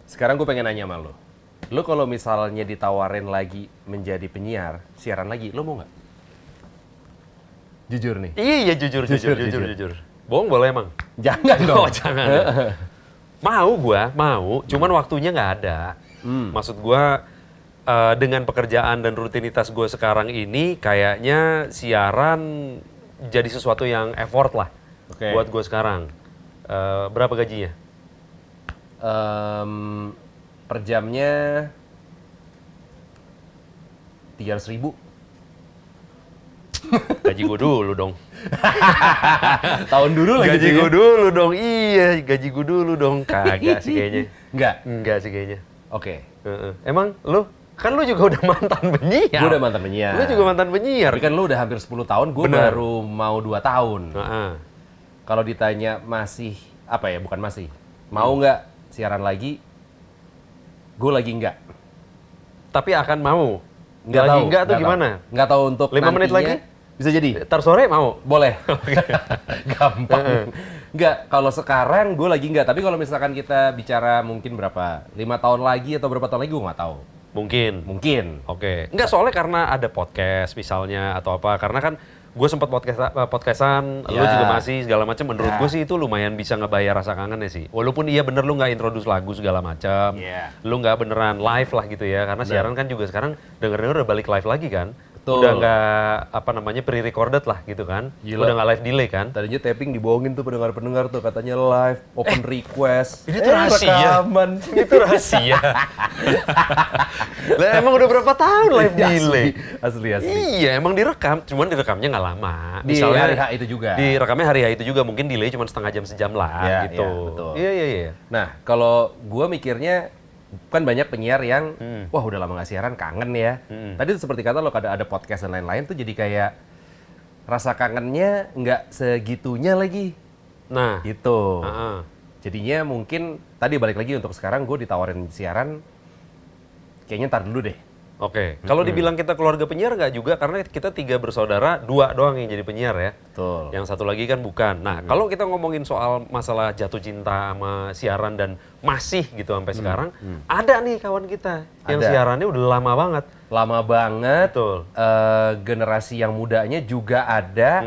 Sekarang gue pengen nanya sama lo. Lo kalau misalnya ditawarin lagi menjadi penyiar, siaran lagi, lo mau nggak? Jujur nih. Iya, jujur. Bohong boleh emang? Jangan dong. Oh, jangan. Mau. Cuman waktunya nggak ada. Maksud gua dengan pekerjaan dan rutinitas gue sekarang ini, kayaknya siaran jadi sesuatu yang effort lah buat gue sekarang. Berapa gajinya? Per jamnya 300.000. Gaji gue dulu dong. Tahun dulu lagi. Gaji gue dulu dong. Iya, gaji gue dulu dong. Kagak sih kayaknya. Enggak sih kayaknya. Oke. Emang lu? Kan lu juga udah mantan penyiar. Gue udah mantan penyiar. Lu juga mantan penyiar. Tapi kan lu udah hampir 10 tahun, gue baru mau 2 tahun. Kalau ditanya masih, bukan masih. Mau nggak siaran lagi? Gue lagi nggak. Tapi akan mau? Nggak lagi tahu, nggak tuh gimana? Nggak tahu untuk 5 menit lagi? Bisa jadi. Ntar sore mau? Boleh. Gampang. Nggak, kalau sekarang gue lagi nggak. Tapi kalau misalkan kita bicara mungkin berapa? 5 tahun lagi atau berapa tahun lagi gue nggak tahu. Mungkin. Oke. Nggak, soalnya karena ada podcast misalnya atau apa. Karena kan gue sempat podcastan, lu juga masih segala macam. Menurut gue sih itu lumayan bisa ngebayar rasa kangen ya sih. Walaupun iya bener lu nggak introduce lagu segala macam. Lu nggak beneran live lah gitu ya. Karena siaran kan juga sekarang denger-denger udah balik live lagi kan. Betul. Udah nggak pre-recorded lah gitu kan. Gila. Udah nggak live delay kan. Tadinya taping dibohongin tuh pendengar-pendengar tuh, katanya live, open request. Ini tuh rahasia. Rekaman. Itu rahasia. Lah emang udah berapa tahun live delay? Asli. Iya, emang direkam, cuman direkamnya nggak lama. Misalnya hari H itu juga. Direkamnya hari H itu juga, mungkin delay cuma setengah jam sejam lah gitu. Iya, betul. Iya. Nah, kalau gua mikirnya kan banyak penyiar yang wah udah lama nggak siaran, kangen ya. Tadi tuh seperti kata lo, ada podcast dan lain-lain tuh, jadi kayak rasa kangennya nggak segitunya lagi. Nah, gitu. Jadinya mungkin tadi balik lagi untuk sekarang gue ditawarin siaran, kayaknya ntar dulu deh. Oke. Kalau dibilang kita keluarga penyiar nggak juga, karena kita 3 bersaudara, 2 doang yang jadi penyiar ya. Betul. Yang satu lagi kan bukan. Nah, kalau kita ngomongin soal masalah jatuh cinta sama siaran dan masih gitu sampai sekarang, ada nih kawan kita yang siarannya udah lama banget. Lama banget. Betul. Generasi yang mudanya juga ada.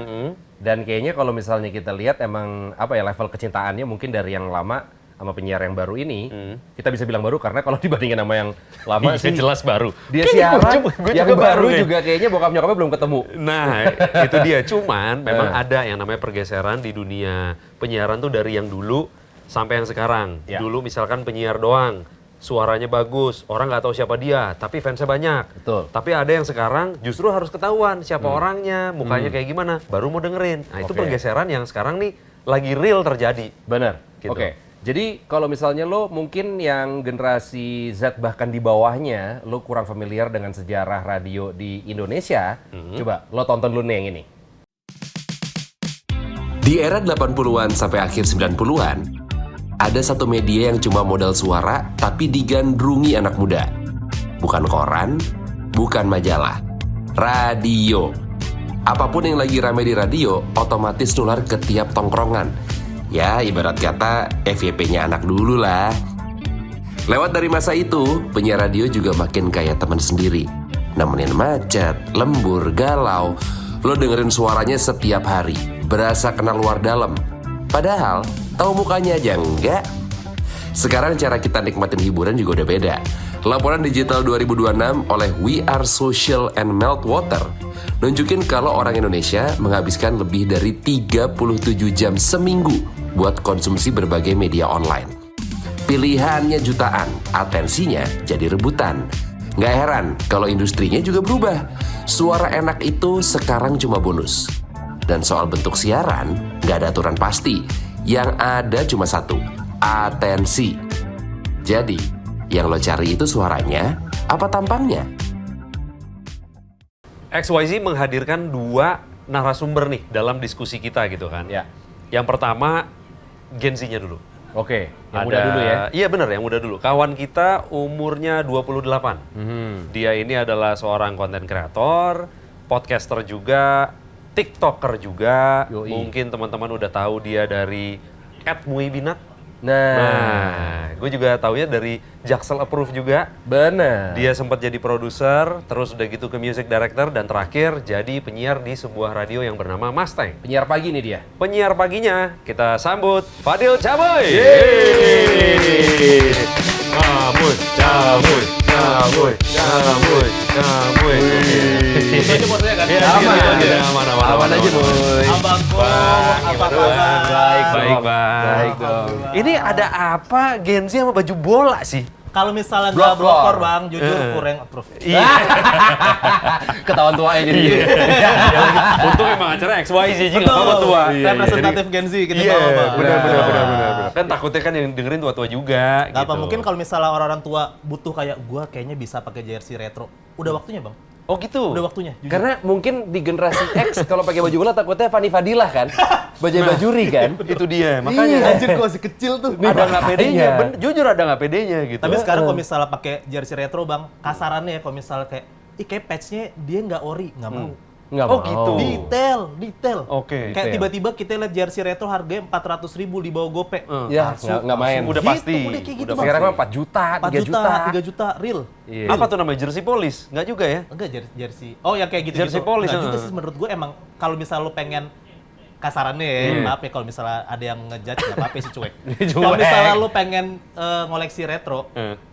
Dan kayaknya kalau misalnya kita lihat emang level kecintaannya mungkin dari yang lama sama penyiar yang baru ini, kita bisa bilang baru karena kalau dibandingin sama yang lama sih jelas baru. Dia siaran, yang baru nih. juga kayaknya bokap nyokapnya belum ketemu. Nah, itu dia. Cuman memang ada yang namanya pergeseran di dunia penyiaran tuh dari yang dulu sampai yang sekarang. Dulu misalkan penyiar doang, suaranya bagus, orang nggak tahu siapa dia, tapi fansnya banyak. Betul. Tapi ada yang sekarang justru harus ketahuan siapa orangnya, mukanya kayak gimana, baru mau dengerin. Nah, itu pergeseran yang sekarang nih lagi real terjadi. Benar. Gitu. Oke. Jadi kalau misalnya lo mungkin yang generasi Z bahkan di bawahnya, lo kurang familiar dengan sejarah radio di Indonesia, coba lo tonton dulu nih yang ini. Di era 80-an sampai akhir 90-an, ada satu media yang cuma modal suara tapi digandrungi anak muda. Bukan koran, bukan majalah, radio. Apapun yang lagi rame di radio, otomatis nular ke tiap tongkrongan. Ya, ibarat kata FYP-nya anak dulu lah. Lewat dari masa itu, penyiar radio juga makin kayak teman sendiri. Nemenin macet, lembur, galau. Lo dengerin suaranya setiap hari, berasa kenal luar dalam. Padahal, tahu mukanya aja enggak? Sekarang cara kita nikmatin hiburan juga udah beda. Laporan digital 2026 oleh We Are Social and Meltwater nunjukin kalau orang Indonesia menghabiskan lebih dari 37 jam seminggu buat konsumsi berbagai media online. Pilihannya jutaan, atensinya jadi rebutan. Nggak heran kalau industrinya juga berubah. Suara enak itu sekarang cuma bonus. Dan soal bentuk siaran, nggak ada aturan pasti. Yang ada cuma satu, atensi. Jadi, yang lo cari itu suaranya apa tampangnya? XYZ menghadirkan 2 narasumber nih dalam diskusi kita gitu kan. Ya. Yang pertama, Gen Z-nya dulu. Oke, yang muda dulu ya. Iya benar, yang muda dulu. Kawan kita umurnya 28. Dia ini adalah seorang konten kreator, podcaster juga, TikToker juga. Mungkin teman-teman udah tahu dia dari @muibinat. Nah, Gue juga taunya dari Jaksel Approve juga. Bener. Dia sempat jadi produser, terus udah gitu ke music director, dan terakhir jadi penyiar di sebuah radio yang bernama Mustang. Penyiar pagi nih dia. Penyiar paginya, kita sambut Fadil Caboy. Caboy, Caboy, Caboy, Caboy, Caboy. Itu aja bosnya kan? Iya, aman aja, Boy. Abangku, apa kabar? Baik, Bang. Baik dong. Ini ada apa Gen Z sama baju bola sih? Kalau misalnya nggak Blokor. blokor bang, jujur kurang approve. Iya. Ketahuan tuanya jadi. Untung emang acara XYZ juga nggak apa-apa tua. Representatif Gen Z kita Iya, bawa bang. benar. Kan takutnya kan yang dengerin tua-tua juga. Nggak apa, gitu. mungkin kalau misalnya orang-orang tua butuh kayak gua kayaknya bisa pakai jersey retro. Udah waktunya bang, Oh gitu. udah waktunya. Jujur. Karena mungkin di generasi X kalau pakai baju bola takutnya Fanny Fadilah kan. Bajuri kan. Itu dia. Makanya Anjir gua masih kecil tuh. ada nggak pedenya. Iya. Jujur ada nggak pedenya gitu. Tapi sekarang kalau misalnya pakai jersey retro bang, kasarannya ya kalau misalnya kayak patchnya dia nggak ori, nggak mau. Nggak Oh, mau. gitu. Detail. Oke. Kayak tiba-tiba kita lihat jersey retro harganya 400.000 di bawah gope. Ya, nggak main. Udah Gitu, pasti. udah kayak gitu, Udah Bang. Sekarang mah 4 juta, 4 3 juta. 3 juta real. Iya. Apa tuh namanya? Jersey polish? Nggak juga ya? Enggak jersey. Oh, yang kayak gitu-gitu. Jersey polish, Nggak juga heeh. sih menurut gue emang kalau misalnya lu pengen kasarannya ya, maaf ya kalau misalnya ada yang ngejudge nggak apa-apa sih cuek. Kalau misalnya lu pengen ngoleksi retro,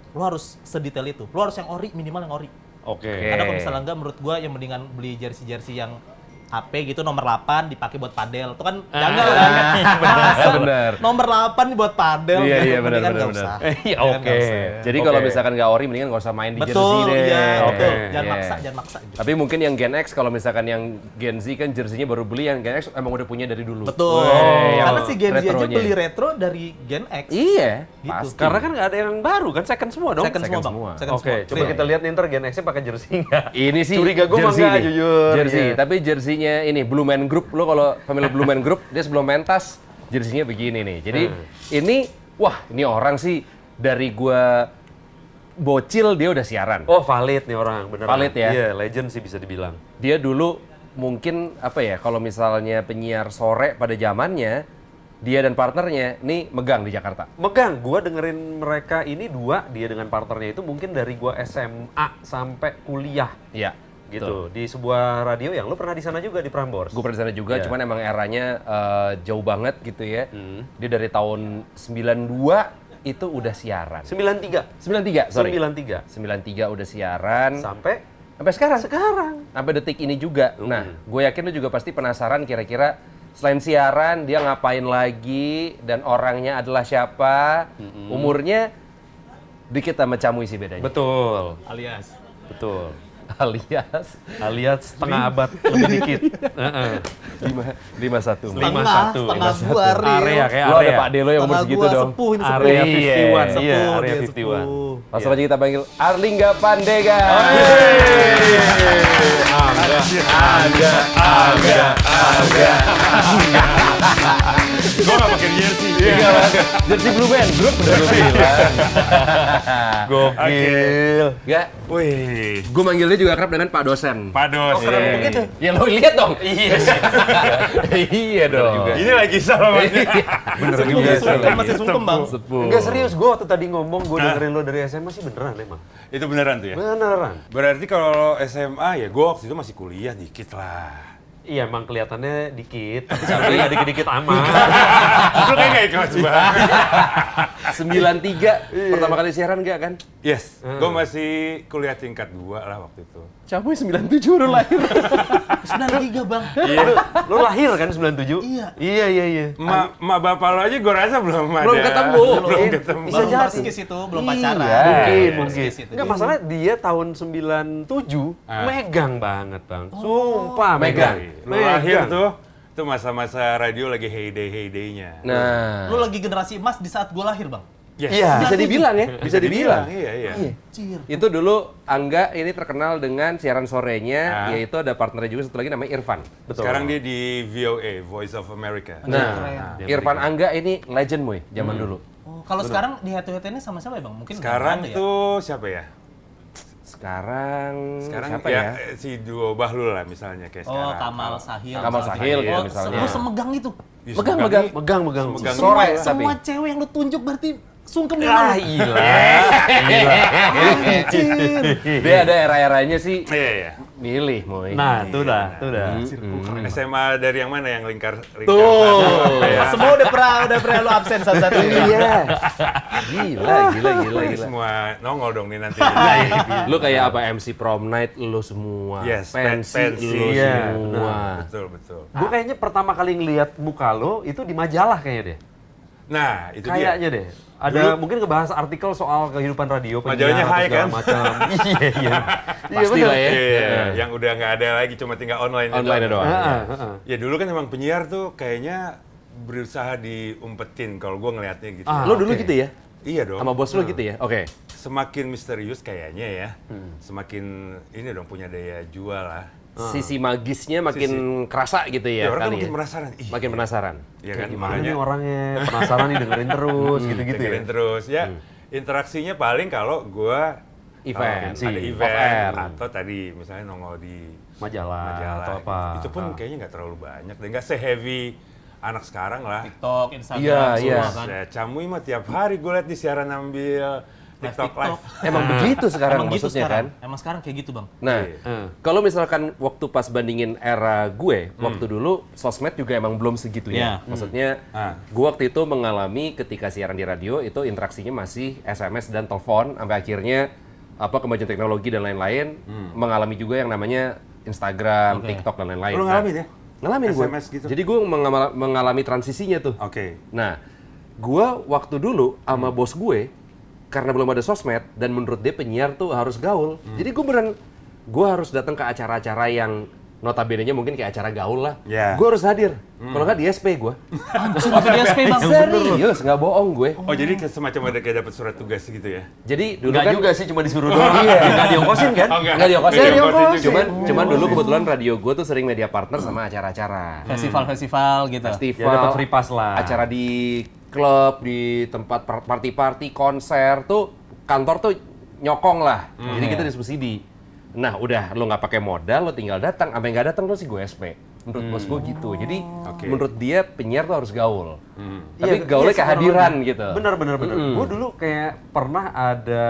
lu harus sedetail itu. Lu harus yang ori, minimal yang ori. Oke. Karena kalau misalnya enggak, menurut gue yang mendingan beli jersey-jersey yang HP gitu nomor 8 dipakai buat padel. Itu kan janggal kan? Masa bener. Nomor 8 buat padel. Iya, iya, mendingan bener, nggak bener, usah. Iya, Mendingan oke. nggak usah. Jadi kalau misalkan nggak ori, mendingan nggak usah main di jersey Betul, deh. iya, betul. Oke. Jangan Iya. maksa, jangan maksa. Gitu. Tapi mungkin yang Gen X, kalau misalkan yang Gen Z kan jersinya baru beli, yang Gen X emang udah punya dari dulu. Betul. Wey, Karena yang si Gen Z aja retronya. beli retro dari Gen X. Iya, Gitu. pasti. Karena kan nggak ada yang baru kan, second semua dong. Second semua, Bang. semua. Second Oke, semua. coba kita lihat nih ntar Gen X-nya pakai jersey nggak? Ini sih Curiga gue mah jersey nggak, nih. jujur. Jersey, Iya. tapi jersinya ini Blue Man Group. Lo kalau family Blue Man Group, dia sebelum mentas jersinya begini nih. Jadi ini, wah ini orang sih dari gua bocil dia udah siaran. Oh valid nih orang, beneran. Valid ya? Iya, legend sih bisa dibilang. Dia dulu mungkin apa ya, kalau misalnya penyiar sore pada zamannya, dia dan partnernya nih megang di Jakarta. Megang, gua dengerin mereka ini dua, dia dengan partnernya itu mungkin dari gua SMA sampai kuliah. Iya. Gitu, di sebuah radio yang lu pernah di sana juga di Prambors. Gue pernah di sana juga, Iya. cuman emang eranya jauh banget gitu ya. Dia dari tahun 92 itu udah siaran. 93. 93, sorry. 93. 93 udah siaran. Sampai Sampai sekarang. sekarang. Sampai detik ini juga. Nah, gue yakin lu juga pasti penasaran kira-kira selain siaran dia ngapain lagi dan orangnya adalah siapa, umurnya dikit sama Camuy sih bedanya. Betul. Alias. Betul. Alias Setengah abad lebih dikit. Heeh. 51. 51. Setengah gua real. Area kayak Lo ada area. Pak Delo yang umur Setengah segitu gua dong. sepuh ini sepuh. Area Iya. 51. Sepuh, Iya, area dia 51. sepuh. Langsung aja kita panggil Arlingga Pandega. Gue gak pakai jersey. Iya, jersey Blue Man Group udah gue bilang. Gokil. Enggak, Wih, gue manggil dia juga akrab dengan Pak Dosen. Pak Dos. begitu? Ya lo lihat dong. Iya sih. Iya dong. Ini lagi salah Mas. Bener Sepuh, juga sepuh. Kan masih sih. sungkem bang. Sepuh. Enggak serius, gue waktu tadi ngomong gue dengerin lo dari SMA sih beneran emang. Itu beneran tuh ya? Beneran. Berarti kalau SMA ya gue waktu itu masih kuliah dikit lah. Iya emang kelihatannya dikit, tapi sebenarnya nggak dikit-dikit amat. Lu kayak gak ikhlas banget. 93 pertama kali siaran enggak kan? Yes, gue masih kuliah tingkat 2 lah waktu itu. Camuy 97 baru lahir. 93 bang. Lo lahir kan 97? Iya. Iya. Emak bapak lo aja gue rasa belum ada. Belum ketemu. Belum ketemu. Bisa Belum jadi. perskis itu, belum Iya. pacaran. Mungkin. Perskis itu. Enggak, masalah dia tahun 97 megang banget bang. Sumpah megang. Lo lahir tuh, itu masa-masa radio lagi heyday-heydaynya. Nah, Lu lagi generasi emas di saat gua lahir bang. Yes. Iya. bisa dibilang ya, bisa dibilang. Iya. Cir. Itu dulu Angga ini terkenal dengan siaran sorenya, Ah. yaitu ada partnernya juga satu lagi namanya Irfan. Sekarang dia di VOA, Voice of America. Nah, Irfan Angga ini legend Moy, zaman dulu. Oh, kalau sekarang di head to head ini sama siapa ya bang? Mungkin Sekarang nggak ada ya? tuh siapa ya? Sekarang Sekarang siapa ya? si duo Bahlul lah misalnya kayak Oh, sekarang. Kamal Sahil. Kamal Sahil Oh, misalnya. lu semegang itu. Ya, Megang. Megang. Semegang Sore itu. tapi. Semua cewek yang lu tunjuk berarti sungkem di Ah, mana? gila. Dia ada era-eranya sih Iya. milih, Moy. Nah, tuh dah. SMA dari yang mana yang lingkar Tuh. sana? Ya. Semua udah pernah lu absen satu-satu. Iya. Gila. Ini semua nongol dong nih nanti. Lu kayak apa MC prom night lu semua. Yes, pensi pensi. lu Iya, semua. Betul. Gue kayaknya pertama kali ngeliat muka lo itu di majalah kayaknya deh. Nah, itu Kayaknya dia. deh. Ada mungkin ngebahas artikel soal kehidupan radio, Majalahnya atau Hai, segala kan? macam. Iya. Pasti bener. lah ya. Iya, yang udah nggak ada lagi, cuma tinggal online. Online doang. Ya dulu kan emang penyiar tuh kayaknya berusaha diumpetin kalau gue ngelihatnya gitu. Ah. Lu dulu Oke. gitu ya? Iya dong. Sama bos lu gitu ya? Oke. Semakin misterius kayaknya ya, semakin ini dong punya daya jual lah. Sisi magisnya makin kerasa gitu ya Ya, orang kan kali makin ya? penasaran. Ih, Makin penasaran. Iya Kayak kan, gimana makanya nih orangnya? Penasaran nih dengerin terus gitu-gitu ya. dengerin terus ya. Interaksinya paling kalau gue Event. ada Off event air. atau tadi misalnya nongol di Majalah atau apa. Itu pun kayaknya nggak terlalu banyak dan nggak se-heavy anak sekarang lah. TikTok, Instagram, Iya. semua kan. Saya Camui mah tiap hari gue liat di siaran ambil TikTok live. Emang begitu sekarang Emang gitu maksudnya sekarang. kan? Emang sekarang kayak gitu, Bang. Nah, Iya. kalau misalkan waktu pas bandingin era gue, waktu dulu sosmed juga emang belum segitunya. Iya. Maksudnya, gue waktu itu mengalami ketika siaran di radio itu interaksinya masih SMS dan telepon, sampai akhirnya apa kemajuan teknologi dan lain-lain mengalami juga yang namanya Instagram, Oke. TikTok dan lain-lain. Lu ngalamin ya? Ngalamin gue. SMS gitu? Jadi gue mengalami transisinya tuh. Oke. Nah, gue waktu dulu sama bos gue, karena belum ada sosmed, dan menurut dia penyiar tuh harus gaul. Jadi gue harus datang ke acara-acara yang notabene-nya mungkin kayak acara gaul lah. Ya. Gue harus hadir. Kalau nggak di SP gue. Anjir, itu di SP, Bang. Serius, nggak bohong gue. Oh jadi semacam ada kayak dapat surat tugas gitu ya? Jadi dulu Enggak kan juga sih, cuma disuruh doang. Enggak diongkosin kan? Oh, nggak diokosin. Nggak diokosin juga. Cuman dulu kebetulan radio gue tuh sering media partner sama acara-acara. Festival-festival gitu. Festival, Ya dapat free pass lah. acara di klub, di tempat party-party, konser tuh kantor tuh nyokong lah. Jadi kita disubsidi. Nah, udah lo nggak pakai modal, lo tinggal datang. Sampai nggak datang lo sih gue SP. Menurut bos gue gitu. Jadi menurut dia penyiar tuh harus gaul. Tapi gaulnya kehadiran gitu. Bener. Gue dulu kayak pernah ada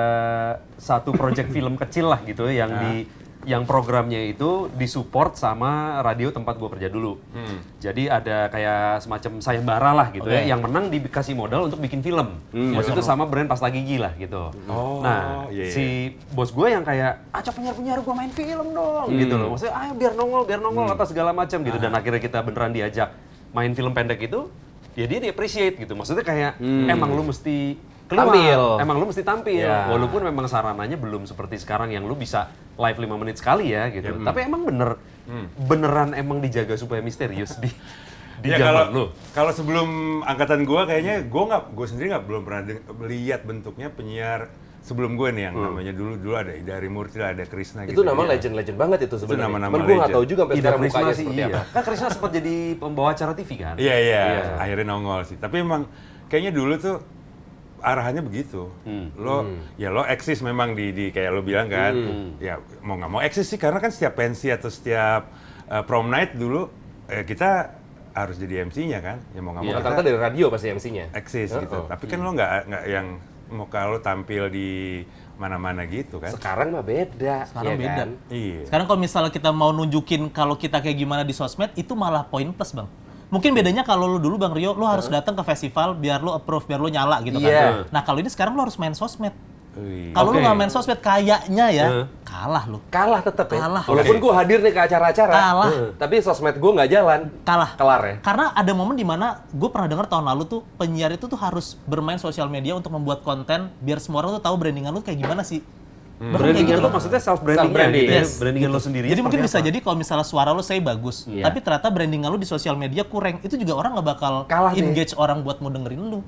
satu project film kecil lah gitu yang programnya itu disupport sama radio tempat gue kerja dulu. Jadi ada kayak semacam sayembara lah gitu ya, yang menang dikasih modal untuk bikin film. Waktu itu sama brand Pasta Gigi lah gitu. Nah, iya. si bos gue yang kayak, acak penyiar-penyiar gue main film dong gitu loh. Maksudnya, ayo biar nongol atau segala macam gitu. Dan akhirnya kita beneran diajak main film pendek itu, ya dia di-appreciate gitu. Maksudnya kayak, emang lu mesti keluar. Tampil. Emang lu mesti tampil. Ya. Walaupun memang sarananya belum seperti sekarang yang lu bisa live 5 menit sekali ya gitu. Tapi emang beneran emang dijaga supaya misterius di Ya zaman lu. kalau sebelum angkatan gua kayaknya gue sendiri belum pernah lihat bentuknya penyiar sebelum gue nih yang namanya dulu ada dari Murti ada Krisna Itu gitu. nama ya. legend-legend banget itu sebenarnya. nama-nama Cuman gue nggak legend. tahu juga sampai Ida sekarang Prisma mukanya sih seperti iya. apa. Kan Krisna sempat jadi pembawa acara TV kan? Iya, akhirnya nongol sih. Tapi emang kayaknya dulu tuh arahannya begitu. Lo eksis memang di kayak lo bilang kan. Ya mau nggak mau eksis sih karena kan setiap pensi atau setiap prom night dulu kita harus jadi MC-nya kan. Ya mau nggak mau Rata-rata dari radio pasti MC-nya. eksis gitu. Tapi kan lo nggak yang mau kalau tampil di mana-mana gitu kan. Sekarang mah beda. Sekarang ya beda. kan? Iya. Sekarang kalau misalnya kita mau nunjukin kalau kita kayak gimana di sosmed, itu malah poin plus, Bang. Mungkin bedanya kalau lu dulu Bang Rio, lu harus datang ke festival biar lu approve, biar lu nyala gitu kan. Iya. Nah kalau ini sekarang lu harus main sosmed. Wih. Kalau lu Oke. nggak main sosmed, kayaknya ya kalah lu. Kalah tetap ya. Kalah. Walaupun gue hadir nih ke acara-acara. Kalah. Tapi sosmed gue nggak jalan. Kalah. Kelar ya. Karena ada momen di mana gue pernah dengar tahun lalu tuh penyiar itu tuh harus bermain sosial media untuk membuat konten biar semua orang tuh tahu brandingan lu kayak gimana sih. Bahkan kayak Brandingan gitu. lo maksudnya self-branding Self-branding, gitu ya? yes. Brandingan lo sendiri Jadi mungkin seperti bisa apa? jadi kalau misalnya suara lu saya bagus, Iya. tapi ternyata brandingan lu di sosial media kurang, itu juga orang nggak bakal Kalah deh. engage orang buat mau dengerin lu.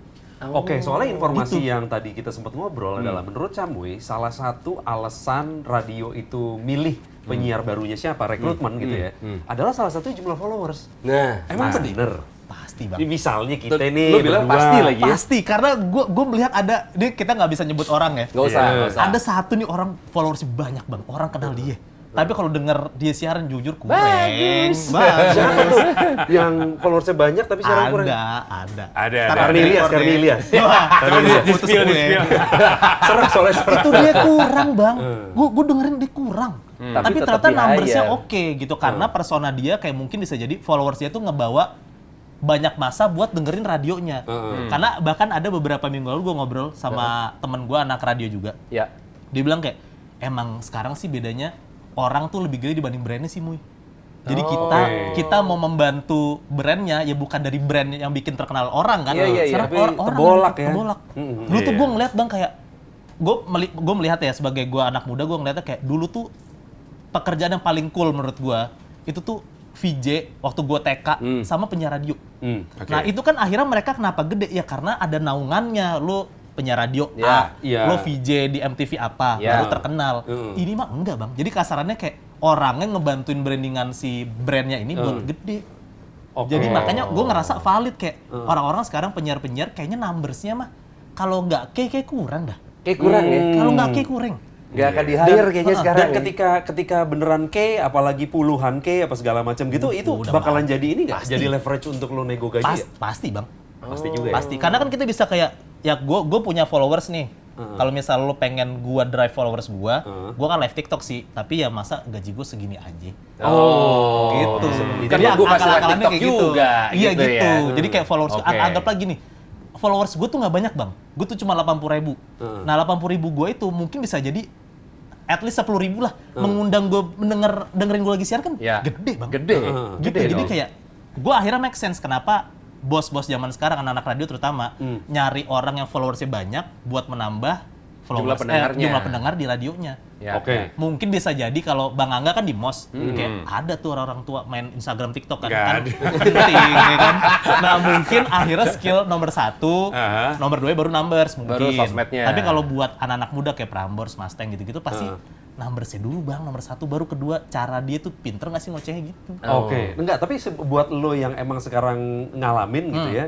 Oke, soalnya informasi yang tadi kita sempat ngobrol adalah menurut Camui, salah satu alasan radio itu milih penyiar barunya siapa, rekrutmen gitu ya, adalah salah satu jumlah followers. Nah, Emang bener? Pasti Bang. Ini misalnya kita nih lu bilang berdua. pasti lagi ya? Pasti, karena gue melihat ada, ini kita nggak bisa nyebut orang ya. Nggak usah, nggak usah. Ada satu nih orang followersnya banyak Bang, orang kenal dia. Tapi kalau denger dia siaran jujur kurang. Bagus. Siapa tuh yang followersnya banyak tapi siaran kurang? Ada. Ada. Karni Ilyas. Di-spill. Serem soalnya serem. Itu dia kurang, Bang. Gue dengerin dia kurang. Tapi tetap ternyata numbersnya di-hire. oke gitu. Karena persona dia kayak mungkin bisa jadi followersnya tuh ngebawa banyak masa buat dengerin radionya. Karena bahkan ada beberapa minggu lalu gue ngobrol sama temen gue anak radio juga. Ya. Dia bilang kayak, emang sekarang sih bedanya orang tuh lebih gede dibanding brandnya sih, Muy. Jadi kita mau membantu brandnya, ya bukan dari brand yang bikin terkenal orang kan. Iya, Sekarang tapi orang terbolak ya. terbolak. Dulu tuh gue ngeliat Bang kayak, gue melihat ya sebagai gue anak muda, gue ngeliatnya kayak dulu tuh pekerjaan yang paling cool menurut gue, itu tuh VJ waktu gue TK sama penyiar radio. Nah itu kan akhirnya mereka kenapa gede? Ya karena ada naungannya, lo penyiar radio A, lo VJ di MTV apa, baru terkenal. Ini mah enggak Bang, jadi kasarannya kayak orangnya ngebantuin brandingan si brandnya ini buat gede. Jadi makanya gue ngerasa valid kayak orang-orang sekarang penyiar-penyiar kayaknya numbersnya mah kalau nggak kayak kurang dah. Kayak kurang ya. Kalau nggak kayak kurang. Nggak akan di-hire kayaknya sekarang. Dan ketika beneran K, apalagi puluhan K apa segala macam gitu, itu bakalan jadi ini nggak? Jadi leverage untuk lo nego gaji ya? Pasti Bang. Pasti juga ya? Pasti. Karena kan kita bisa kayak, ya gue punya followers nih. Kalau misal lo pengen gua drive followers gua kan live TikTok sih. Tapi ya masa gaji gue segini aja. Gitu. Jadi Kan gua kasih live akal-akalannya TikTok kayak gitu. juga, Iya gitu gitu. ya. Jadi kayak followers, Oke. anggap lagi nih. Followers gue tuh nggak banyak Bang. Gue tuh cuma 80.000. Nah 80.000 gue itu mungkin bisa jadi at least 10.000 lah. Mengundang gue dengerin gue lagi siaran kan Ya. gede Bang. Gede. Gitu. Gede Jadi dong. kayak gue akhirnya make sense kenapa bos-bos zaman sekarang, anak-anak radio terutama, nyari orang yang followersnya banyak buat menambah followers, pendengarnya. jumlah pendengar di radionya. Ya. Oke. Mungkin bisa jadi kalau Bang Angga kan di MOS, kayak ada tuh orang-orang tua main Instagram, TikTok kan, Nggak kan ada. penting, ya kan? Nah mungkin akhirnya skill nomor 1, nomor 2 baru numbers mungkin. Baru sosmednya. Tapi kalau buat anak-anak muda kayak Prambors, Mustang gitu-gitu pasti numbersnya dulu Bang, nomor 1, baru kedua cara dia tuh pinter nggak sih ngocehnya gitu. Oke. Enggak, tapi buat lo yang emang sekarang ngalamin gitu ya,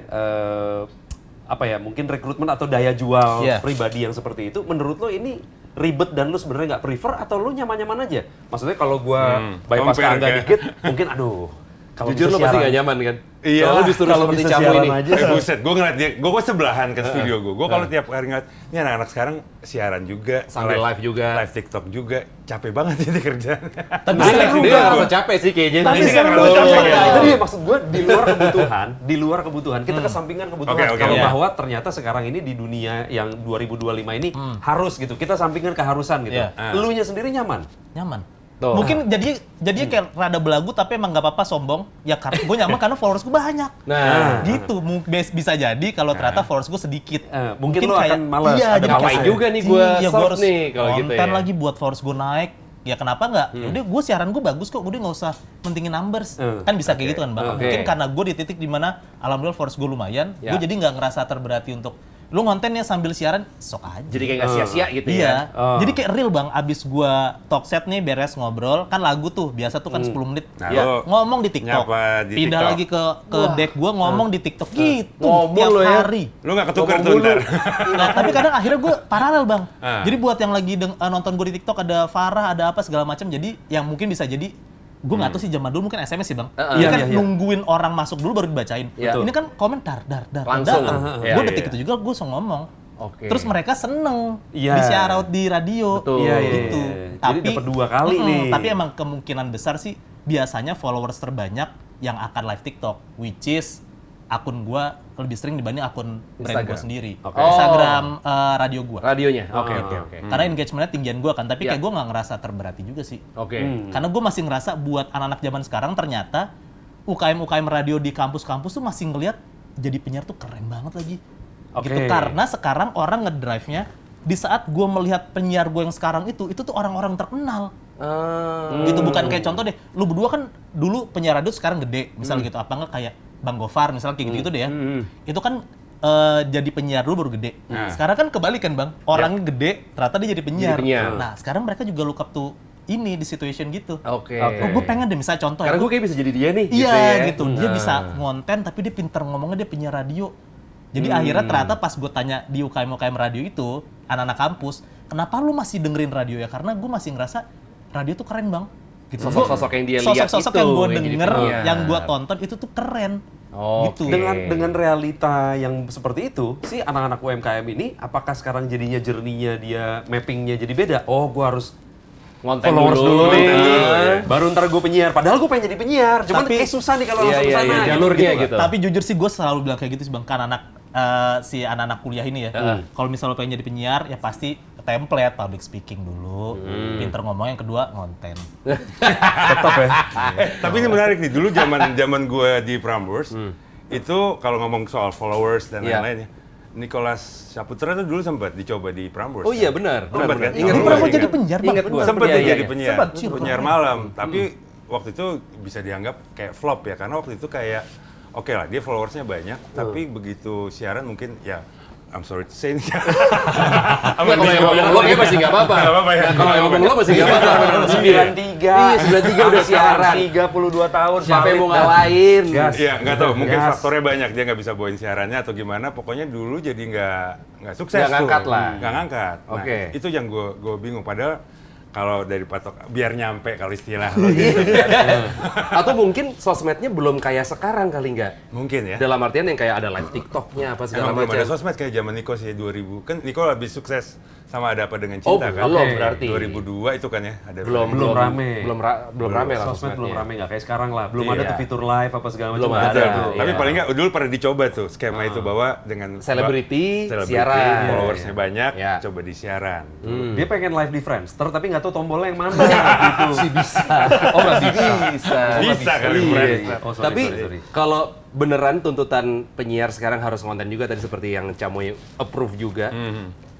apa ya, mungkin rekrutmen atau daya jual Iya. pribadi yang seperti itu, menurut lo ini ribet dan lo sebenarnya nggak prefer atau lo nyaman-nyaman aja? Maksudnya kalau gua bypass ke compare Angga kan? dikit, mungkin aduh. Kalau Jujur bisa lo pasti siaran- nggak nyaman kan? Iya Kalau lah, lo disuruh kalau seperti bisa Camu siaran ini. aja. Buset, gue ngeliat dia, gue sebelahan ke studio gue. Gue kalau tiap hari ngeliat, ini anak-anak sekarang siaran juga, Sambil live juga. live TikTok juga, capek banget ini kerjaan. Tapi Dia seru dia Bang. ngerasa capek sih kayaknya. Tapi Ini seru kan loh, kalau capek iya. kan? Itu dia maksud gue, di luar kebutuhan, kita kesampingkan kebutuhan. Oke, Kalau iya. bahwa ternyata sekarang ini di dunia yang 2025 ini harus gitu, kita sampingkan keharusan gitu. Iya. Elunya sendiri nyaman. Nyaman. Tuh. Mungkin jadinya kayak rada belagu tapi emang nggak apa-apa sombong. Ya karena gue nyaman karena followers gue banyak. Nah. Gitu. Bisa jadi kalau ternyata followers gue sedikit. Mungkin lo akan malas, ada jadi ngapain kayak, juga nih gua iya, surf harus nih kalau gitu konten ya. lagi buat followers gue naik. Ya kenapa nggak? Udah gue siaran gue bagus kok. Udah nggak usah mentingin numbers. Kan bisa kayak gitu kan Bang. Oke. Mungkin karena gue di titik dimana alhamdulillah followers gue lumayan. Ya. Gue jadi nggak ngerasa terberati untuk lu ngontennya sambil siaran sok aja. Jadi kayak nggak sia-sia gitu Iya. ya. Jadi kayak real Bang, abis gua talk set nih beres ngobrol, kan lagu tuh biasa tuh kan 10 menit. Nah, Ya, lo ngomong di TikTok. nyapa di Pindah TikTok. lagi ke deck gua ngomong di TikTok gitu Ngomong tiap lo ya. hari. Lu gak ketuker tuh ntar. Nah, tapi kadang akhirnya gua paralel Bang. Jadi buat yang lagi nonton gua di TikTok ada Farah, ada apa segala macam. Jadi yang mungkin bisa jadi gue nggak tahu sih zaman dulu mungkin SMS sih Bang. Ini kan nungguin orang masuk dulu baru dibacain. Iya. Ini kan komen dar Langsung. datang. Iya, Gue iya, detik itu juga gue langsung ngomong. Oke. Terus mereka seneng Iya. di shout out di radio. Betul. Iya, iya, Gitu. iya. Jadi dapat 2 kali nih. Tapi emang kemungkinan besar sih biasanya followers terbanyak yang akan live TikTok, which is akun gua lebih sering dibanding akun brand gua Instagram. sendiri. Oke. Instagram radio gua. Radionya. Oke. Karena engagementnya tinggian gua kan, tapi Iya. kayak gua nggak ngerasa terberati juga sih. Oke. Karena gue masih ngerasa buat anak-anak zaman sekarang ternyata UKM radio di kampus-kampus tuh masih ngelihat jadi penyiar tuh keren banget lagi. Oke. Gitu karena sekarang orang ngedrive-nya di saat gue melihat penyiar gue yang sekarang itu tuh orang-orang terkenal. Gitu bukan kayak contoh deh, lu berdua kan dulu penyiar radio sekarang gede, misalnya gitu. Apa enggak kayak Bang Gofar misalnya kayak gitu-gitu deh ya. Itu kan jadi penyiar dulu baru gede. Sekarang kan kebalikan Bang, orangnya gede, ternyata dia jadi penyiar. Jadi penyiar. Nah sekarang mereka juga look up to ini di situation gitu. Oke. Oh, gue pengen deh misalnya contoh Karena ya. gue kayak bisa jadi dia nih. Iya gitu. ya. Dia bisa ngonten tapi dia pinter ngomongnya, dia penyiar radio. Jadi akhirnya ternyata pas gue tanya di UKM radio itu, anak-anak kampus, kenapa lu masih dengerin radio ya? Karena gue masih ngerasa radio tuh keren bang. Gitu. Sosok-sosok yang dia lihat Sosok-sosok itu yang gue yang jadi denger, penyiar. yang gue tonton itu tuh keren. Gitu. Oke. Dengan realita yang seperti itu, si anak-anak UMKM ini, apakah sekarang jadinya journey-nya dia, mapping-nya jadi beda? Oh, gue harus Ngonten followers dulu nih, ngonten dulu, ya. baru ntar gue penyiar. Padahal gue pengen jadi penyiar, cuman Tapi- kayak susah nih kalau Iya, langsung iya, sana. iya, jalurnya gitu. Tapi jujur sih gue selalu bilang kayak gitu sih bang, kan si anak-anak kuliah ini ya. Kalau misalnya lo pengen jadi penyiar, ya pasti template public speaking dulu, pinter ngomong, yang kedua ngonten. Tetap ya. Tapi ini menarik nih, dulu zaman gue di Prambors, itu kalau ngomong soal followers dan Iya. lain-lain ya, Nicholas Saputra tuh dulu sempat dicoba di Prambors. Oh iya benar, Sempat kan? Ingat Lu gua, pernah mau ingat. jadi penyiar, Bang? Ingat gua. Sempat Iya, dia iya, jadi iya. penyiar, Sempat, cium. penyiar malam. Tapi waktu itu bisa dianggap kayak flop ya, karena waktu itu kayak oke lah, dia followersnya banyak, tapi begitu siaran mungkin ya I'm sorry to say. Nggak, kalau yang ngomong lo kayaknya masih nggak apa-apa. Nggak apa-apa ya. Nah, kalau yang ngomong lo masih nggak apa-apa. 93. Iya, 93 udah siaran. 32 tahun. Siapa yang mau valid dah. ngalahin? Gas. Iya, nggak tahu. Mungkin Gas. faktornya banyak. Dia nggak bisa bawain siarannya atau gimana. Pokoknya dulu jadi nggak sukses Nggak ngangkat tuh. lah. Nggak ngangkat. Nah, Oke. itu yang gue bingung. Padahal kalau dari patok, biar nyampe kalau istilah. lo gitu. Atau mungkin sosmednya belum kayak sekarang kali nggak? Mungkin ya. Dalam artian yang kayak ada live TikToknya apa segala Emang belum macam. ada sosmed kayak zaman Niko sih 2000. Kan Niko lebih sukses sama Ada Apa Dengan Oh, Cinta kan. belum Oke. berarti. 2002 itu kan ya. Ada Apa Belum Dengan rame. Belum rame lah Sosmed belum sosmednya. rame nggak kayak sekarang lah. Belum ada Iya. tuh fitur live apa segala macam. Belum nggak ada. Betul. Tapi Iya. paling nggak dulu pernah dicoba tuh skema itu bahwa dengan Selebriti, siaran. followersnya banyak, Iya. coba di siaran. Dia pengen live di Friendster tapi nggak tahu tombolnya yang mana gitu. Bisa. Oh nggak bisa. Bisa kali Iya. Friendster. Oh, sorry, Tapi sorry. kalau beneran tuntutan penyiar sekarang harus konten juga tadi seperti yang Camoy approve juga.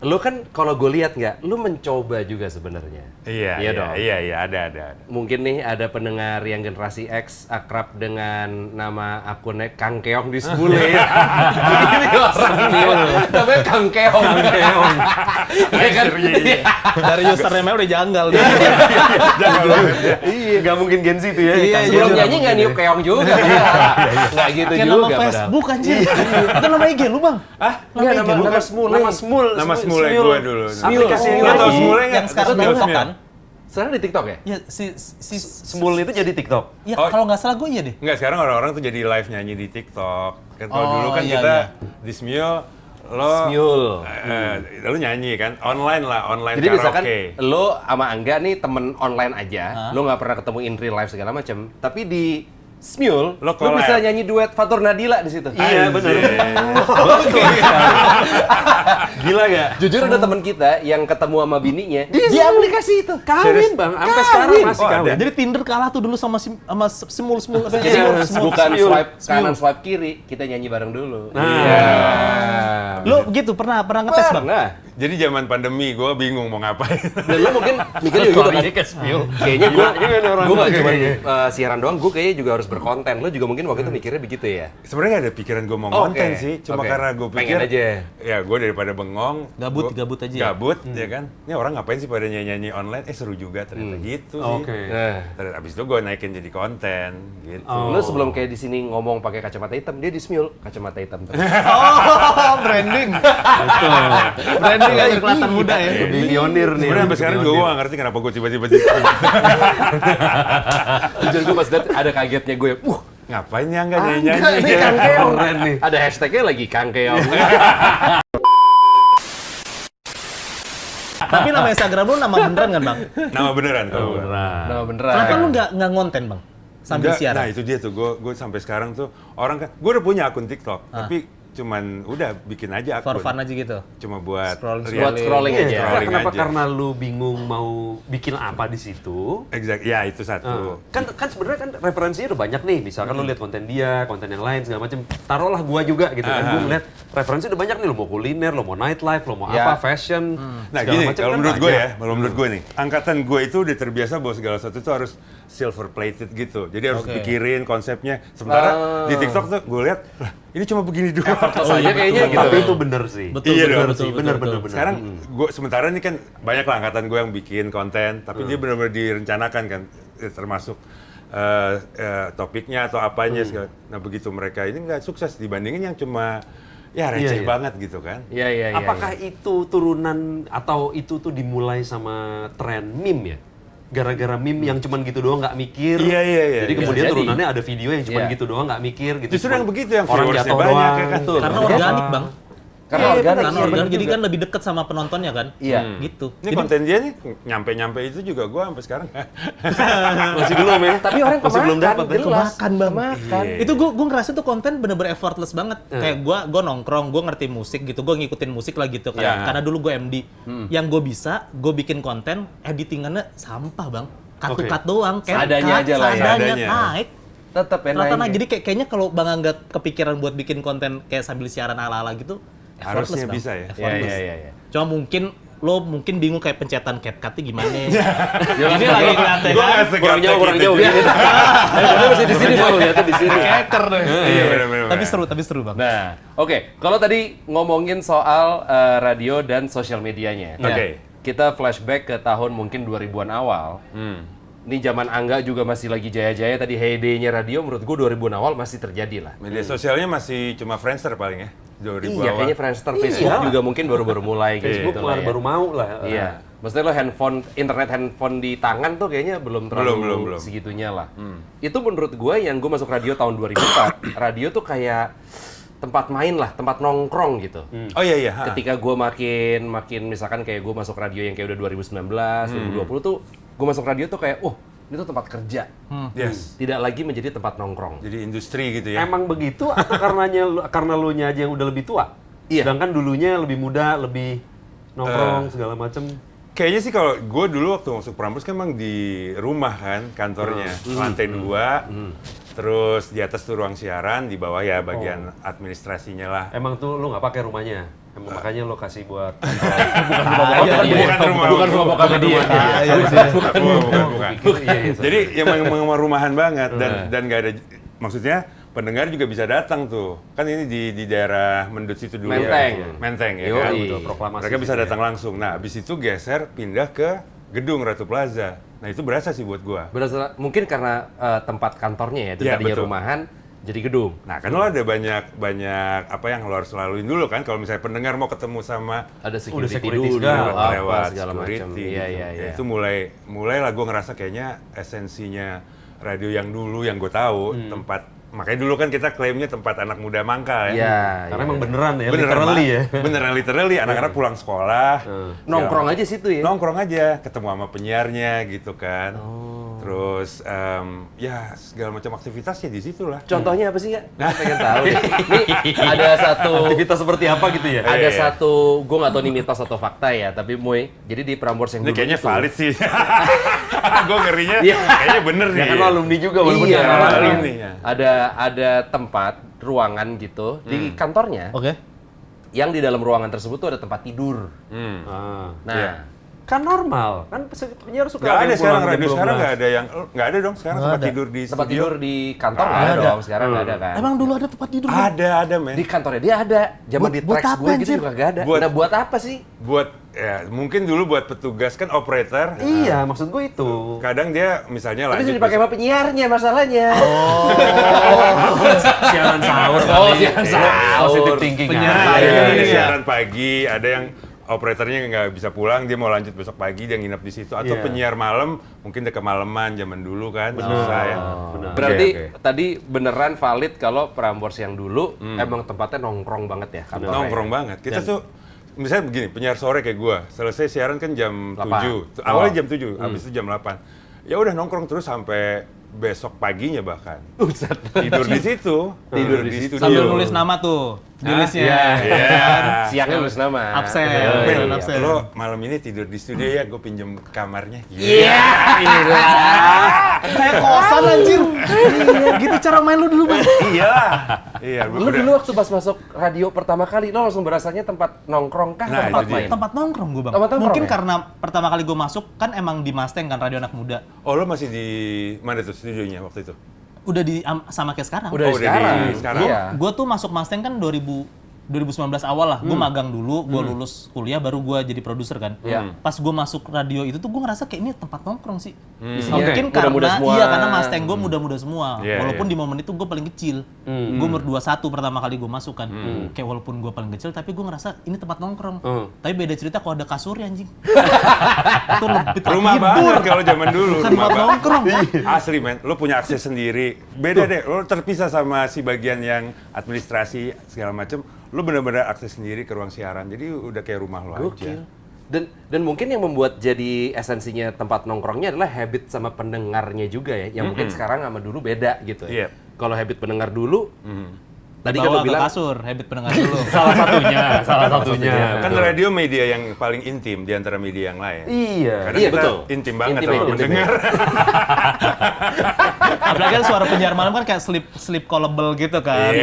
Lo kan kalau gue lihat nggak, lo mencoba juga sebenarnya. Iya, Iya dong. iya, ada. Mungkin nih ada pendengar yang generasi X akrab dengan nama akunnya Kang Keong di Sebule. Ini orang nih, namanya Kang Keong. Iya kan? Dari username udah janggal. Jangan banget ya. Iya, nggak mungkin Gen Z tuh ya. Iya, Kang Sebelum Keong. nyanyi nggak niup Keong juga. Nggak gitu Kayak juga nama padahal. Facebook anjir. Itu nama IG lu bang? Nggak, nama Smule. Nama Smul. Nama Smule gue dulu. Aplikasi yang Lo tau lagi. Smule nggak? Yang sekarang Smule, TikTok Smule. kan? Sekarang di TikTok ya? Ya Smul itu jadi TikTok. ya Oh. kalau nggak salah gue iya deh. Enggak, sekarang orang-orang tuh jadi live nyanyi di TikTok. Kan kalau Oh, dulu kan iya, kita iya. di Smule, lo Smule. lo nyanyi kan, online lah, online Jadi misalkan karaoke. lo sama Angga nih temen online aja, lo nggak pernah ketemu in real life segala macam, tapi di Smule, Lo lo collab. bisa nyanyi duet Fatur Nadila di situ. Iya, bener. Gila gak? Jujur ada teman kita yang ketemu sama bininya di aplikasi itu. Kawin bang, sampai sekarang masih Oh, ada. kawin. Jadi Tinder kalah tuh dulu sama Smul apa ya? Jadi Smul. bukan Smule. swipe kanan swipe kiri, kita nyanyi bareng dulu. Nah. Iya. Lu gitu pernah ngetes bang? Nah, Jadi zaman pandemi gue bingung mau ngapain. dan lo mungkin mikir juga kan, kayaknya gue nggak cuma siaran doang, gue kayaknya juga harus berkonten. Lo juga mungkin waktu itu mikirnya begitu ya? Sebenarnya nggak ada pikiran gue mau Oke. konten sih, cuma Oke. karena gue pikir Pengen aja. ya gue daripada bengong, Gabut aja ya? Gabut, ya kan? Ini orang ngapain sih pada nyanyi online? Seru juga ternyata gitu sih. Oke. Nah, Terus abis itu gue naikin jadi konten gitu. lo sebelum kayak di sini ngomong pakai kacamata hitam, dia di Smule kacamata hitam terus. Oh, branding. Branding aja kelihatan muda ya. Lebih pionir nih. Sebenarnya sampai sekarang juga gue gak ngerti kenapa gue tiba-tiba jadi Jujur gue pas liat ada kagetnya gue, ngapain ya nggak Angga nyanyi-nyanyi? nih Kang Keong. Keren nih. Ada hashtagnya lagi Kang Keong. Tapi nama Instagram lu nama beneran kan bang? Nama beneran kalau gue. Nah beneran. Kenapa lu nggak ngonten bang? Sambil Enggak, siaran? nah itu dia tuh, gue sampai sekarang tuh orang kan, gue udah punya akun TikTok, tapi cuman udah bikin aja For akun. fun aja gitu? Cuma buat Scrolling aja. Scrolling Kenapa? aja. Karena lu bingung mau bikin apa di situ. Exact, ya itu satu. Kan sebenarnya kan referensinya udah banyak nih. Misalkan lu lihat konten dia, konten yang lain segala macam. Taruhlah gua juga gitu kan. Gua ngeliat referensi udah banyak nih. Lu mau kuliner, lu mau nightlife, lu mau Ya. apa, fashion, Nah segala gini, macam kalau kan menurut gue banyak. ya, kalau menurut gue nih, angkatan gue itu udah terbiasa bahwa segala sesuatu itu harus silver plated gitu. Jadi harus Oke. pikirin konsepnya. Sementara di TikTok tuh gue lihat, lah ini cuma begini doang. Saja kayaknya gitu. Tapi itu bener sih. Betul, Iya betul, dong. betul, bener, betul. bener. Sekarang gue sementara ini kan banyak lah angkatan gue yang bikin konten, tapi dia benar-benar direncanakan kan, termasuk topiknya atau apanya segala. Nah begitu mereka ini nggak sukses dibandingin yang cuma ya receh Iya, iya. banget gitu kan. Iya iya iya. Apakah itu turunan atau itu tuh dimulai sama tren meme ya? gara-gara meme yang cuman gitu doang nggak mikir. Iya. Jadi kemudian Bisa jadi. turunannya ada video yang cuman Iya. gitu doang nggak mikir gitu. Justru yang begitu, yang orang viewersnya jatuh banyak doang. ya kan. Karena Iya. organik, Bang. Karena Iya, organik, karena iya, organik. bener Jadi juga. kan lebih dekat sama penontonnya kan. Iya. Gitu. Ini Jadi konten dia nih nyampe itu juga gue sampai sekarang. Masih belum ya. Tapi orang masih belum kemakan, dapat ya. jelas. Kemakan, Bang. Kemakan. Iya. itu gue ngerasa tuh konten bener-bener effortless banget. Kayak gue nongkrong, gue ngerti musik gitu, gue ngikutin musik lah gitu. Kayak, Iya. karena dulu gue MD. Yang gue bisa, gue bikin konten, editingannya sampah, Bang. Cut-to-cut doang. Seadanya aja lah ya. Seadanya, Seadanya. naik. Tetep ya Ternyata naik. naik. Jadi kayaknya kalau Bang Angga kepikiran buat bikin konten kayak sambil siaran ala-ala gitu, effortless, Harusnya Bang. bisa ya. Effortless. Iya. Cuma mungkin lo bingung kayak pencetan CapCut-nya gimana. Ini lagi ngeliatnya Gue kan. nggak Kurang jauh, kurang jauh. Dia masih di sini mau lihatnya di sini. Hacker deh. Iya benar-benar. Tapi seru Bang. Nah, oke. Kalau tadi ngomongin soal radio dan sosial medianya. Oke. Kita flashback ke tahun mungkin 2000-an awal. Ini zaman Angga juga masih lagi jaya-jaya. Tadi heyday-nya radio menurut gue 2000-an awal masih terjadi lah. Media sosialnya masih cuma Friendster paling ya. 2000 Iya, awal. kayaknya Friendster, Facebook juga mungkin baru-baru mulai Facebook gitu malah lah ya. baru mau lah. Iya. Maksudnya lo internet handphone di tangan tuh kayaknya belum terlalu Belum. segitunya lah. Itu menurut gue yang gue masuk radio tahun 2004, radio tuh kayak tempat main lah, tempat nongkrong gitu. Oh iya. Ha. Ketika gue makin misalkan kayak gue masuk radio yang kayak udah 2019, 2020 tuh gue masuk radio tuh kayak, ini tuh tempat kerja. Yes. Tidak lagi menjadi tempat nongkrong. Jadi industri gitu ya. Emang begitu atau karena lu nya aja yang udah lebih tua? Iya. Sedangkan dulunya lebih muda, lebih nongkrong segala macem. Kayaknya sih kalau gue dulu waktu masuk Prambors kan emang di rumah kan kantornya, lantai 2, terus di atas tuh ruang siaran, di bawah ya bagian administrasinya lah. Emang tuh lu nggak pakai rumahnya? Emang makanya lo kasih buat Bukan rumah bokapnya dia. Bukan. Jadi emang rumahan banget dan nggak ada, maksudnya pendengar juga bisa datang tuh. Kan ini di daerah Mendut situ dulu Menteng. ya. Menteng ya Yoi. kan. Betul, proklamasi Mereka bisa gitu datang langsung. Nah, habis itu geser pindah ke gedung Ratu Plaza. Nah, itu berasa sih buat gua. Berasa, mungkin karena tempat kantornya ya, itu Iya, tadinya betul. rumahan, jadi gedung. Nah, kan lo ada banyak apa yang lo harus laluin dulu kan kalau misalnya pendengar mau ketemu sama Ada security security dulu, segala, apa, lewat segala macam. security. Iya, gitu. iya, Ya, iya. itu mulai lah gue ngerasa kayaknya esensinya radio yang dulu yang gue tahu tempat, makanya dulu kan kita klaimnya tempat anak muda mangkal ya. Iya, karena iya. emang beneran ya, Beneran, literally ya. Beneran literally, anak-anak pulang sekolah. Nongkrong aja situ ya. Nongkrong aja, ketemu sama penyiarnya gitu kan. Terus ya segala macam aktivitasnya di situ lah. Contohnya apa sih ya? Gue pengen tahu. Nih ada satu Aktivitas seperti apa gitu ya? ada Iya. satu, gue nggak tahu ini mitos atau fakta ya, tapi Moy, jadi di Prambors yang Ini dulu kayaknya itu, valid sih. Gue ngerinya Iya. kayaknya bener nih. Ya kan lo alumni juga walaupun Iya, nggak kenal. alumni, ya. ada tempat ruangan gitu di kantornya, Oke. yang di dalam ruangan tersebut tuh ada tempat tidur. Ah. Nah, Iya. Kan normal, kan penyiar suka Nggak ada yang sekarang pulang radio jam sekarang 12. nggak ada yang nggak ada dong sekarang tempat tidur di tempat studio. tidur di kantor nggak ada dong, sekarang nggak ada kan? Emang dulu ada tempat tidur? Bang? Ada men. Di kantornya dia ada, zaman Buat- di buat Trax apa, gue gitu anjir? juga nggak ada. Buat- Nah buat apa sih? Buat ya mungkin dulu buat petugas kan operator. Iya, maksud gue itu. Kadang dia misalnya Tapi lanjut bisa dipakai sama penyiarnya masalahnya. Siaran sahur Oh, kali. siaran sahur. Positive thinking Penyiar aja. pagi. ada Iya. siaran pagi, ada yang operatornya nggak bisa pulang, dia mau lanjut besok pagi, dia nginep di situ. Atau Iya. penyiar malam, mungkin udah kemalaman zaman dulu kan, susah ya. Benar. Berarti Oke. tadi beneran valid kalau Prambors yang dulu emang tempatnya nongkrong banget ya kantornya. Nongkrong banget. Kita tuh, misalnya begini, penyiar sore kayak gua, selesai siaran kan jam 8. 7. Awalnya jam 7, habis itu jam 8. Ya udah nongkrong terus sampai besok paginya bahkan. Tidur di situ. Tidur di situ. Sambil studio. nulis nama tuh di listnya. Iya. Siangnya nulis nama. Absen. Oh, Ben, iya. absen. lo malam ini tidur di studio ya, gue pinjem kamarnya. Iya. Kayak kosan anjir. Iya, gitu cara main lu dulu, Bang. Iya. Iya, Lu dulu waktu pas masuk radio pertama kali, lo langsung berasanya tempat nongkrong kah? Nah, tempat itu dia. main? Tempat nongkrong gue, Bang. Tempat nongkrong, Mungkin ya? karena pertama kali gue masuk kan emang di Mustang kan radio anak muda. Oh, lo masih di mana tuh studionya waktu itu? Udah di sama kayak sekarang. Udah Oh, udah sekarang. di sekarang. Iya. Gue tuh masuk Mustang kan 2012 2019 awal lah, gue magang dulu, gue lulus kuliah, baru gue jadi produser kan. Pas gue masuk radio itu tuh gue ngerasa kayak ini tempat nongkrong sih. Mungkin Muda-muda karena semua. karena Mustang gue muda-muda semua. Walaupun di momen itu gue paling kecil. Gue umur 21 pertama kali gue masuk kan. Kayak walaupun gue paling kecil, tapi gue ngerasa ini tempat nongkrong. Tapi beda cerita kalau ada kasurnya anjing. Itu lebih Rumah banget kalau zaman dulu. Bukan Rumah buat nongkrong. Asli men, lo punya akses sendiri. Beda deh, lo terpisah sama si bagian yang administrasi segala macem. Lo benar-benar akses sendiri ke ruang siaran. Jadi udah kayak rumah lo aja. Dan mungkin yang membuat jadi esensinya tempat nongkrongnya adalah habit sama pendengarnya juga ya, yang mungkin sekarang sama dulu beda gitu ya. Kalau habit pendengar dulu, tadi kan lo Bawa ke bilang kasur, habit pendengar dulu. Salah satunya. Kan radio media yang paling intim di antara media yang lain. Iya. Karena Iya, kita betul. intim banget Intimate, sama pendengar. Apalagi kan suara penyiar malam kan kayak sleep callable gitu kan.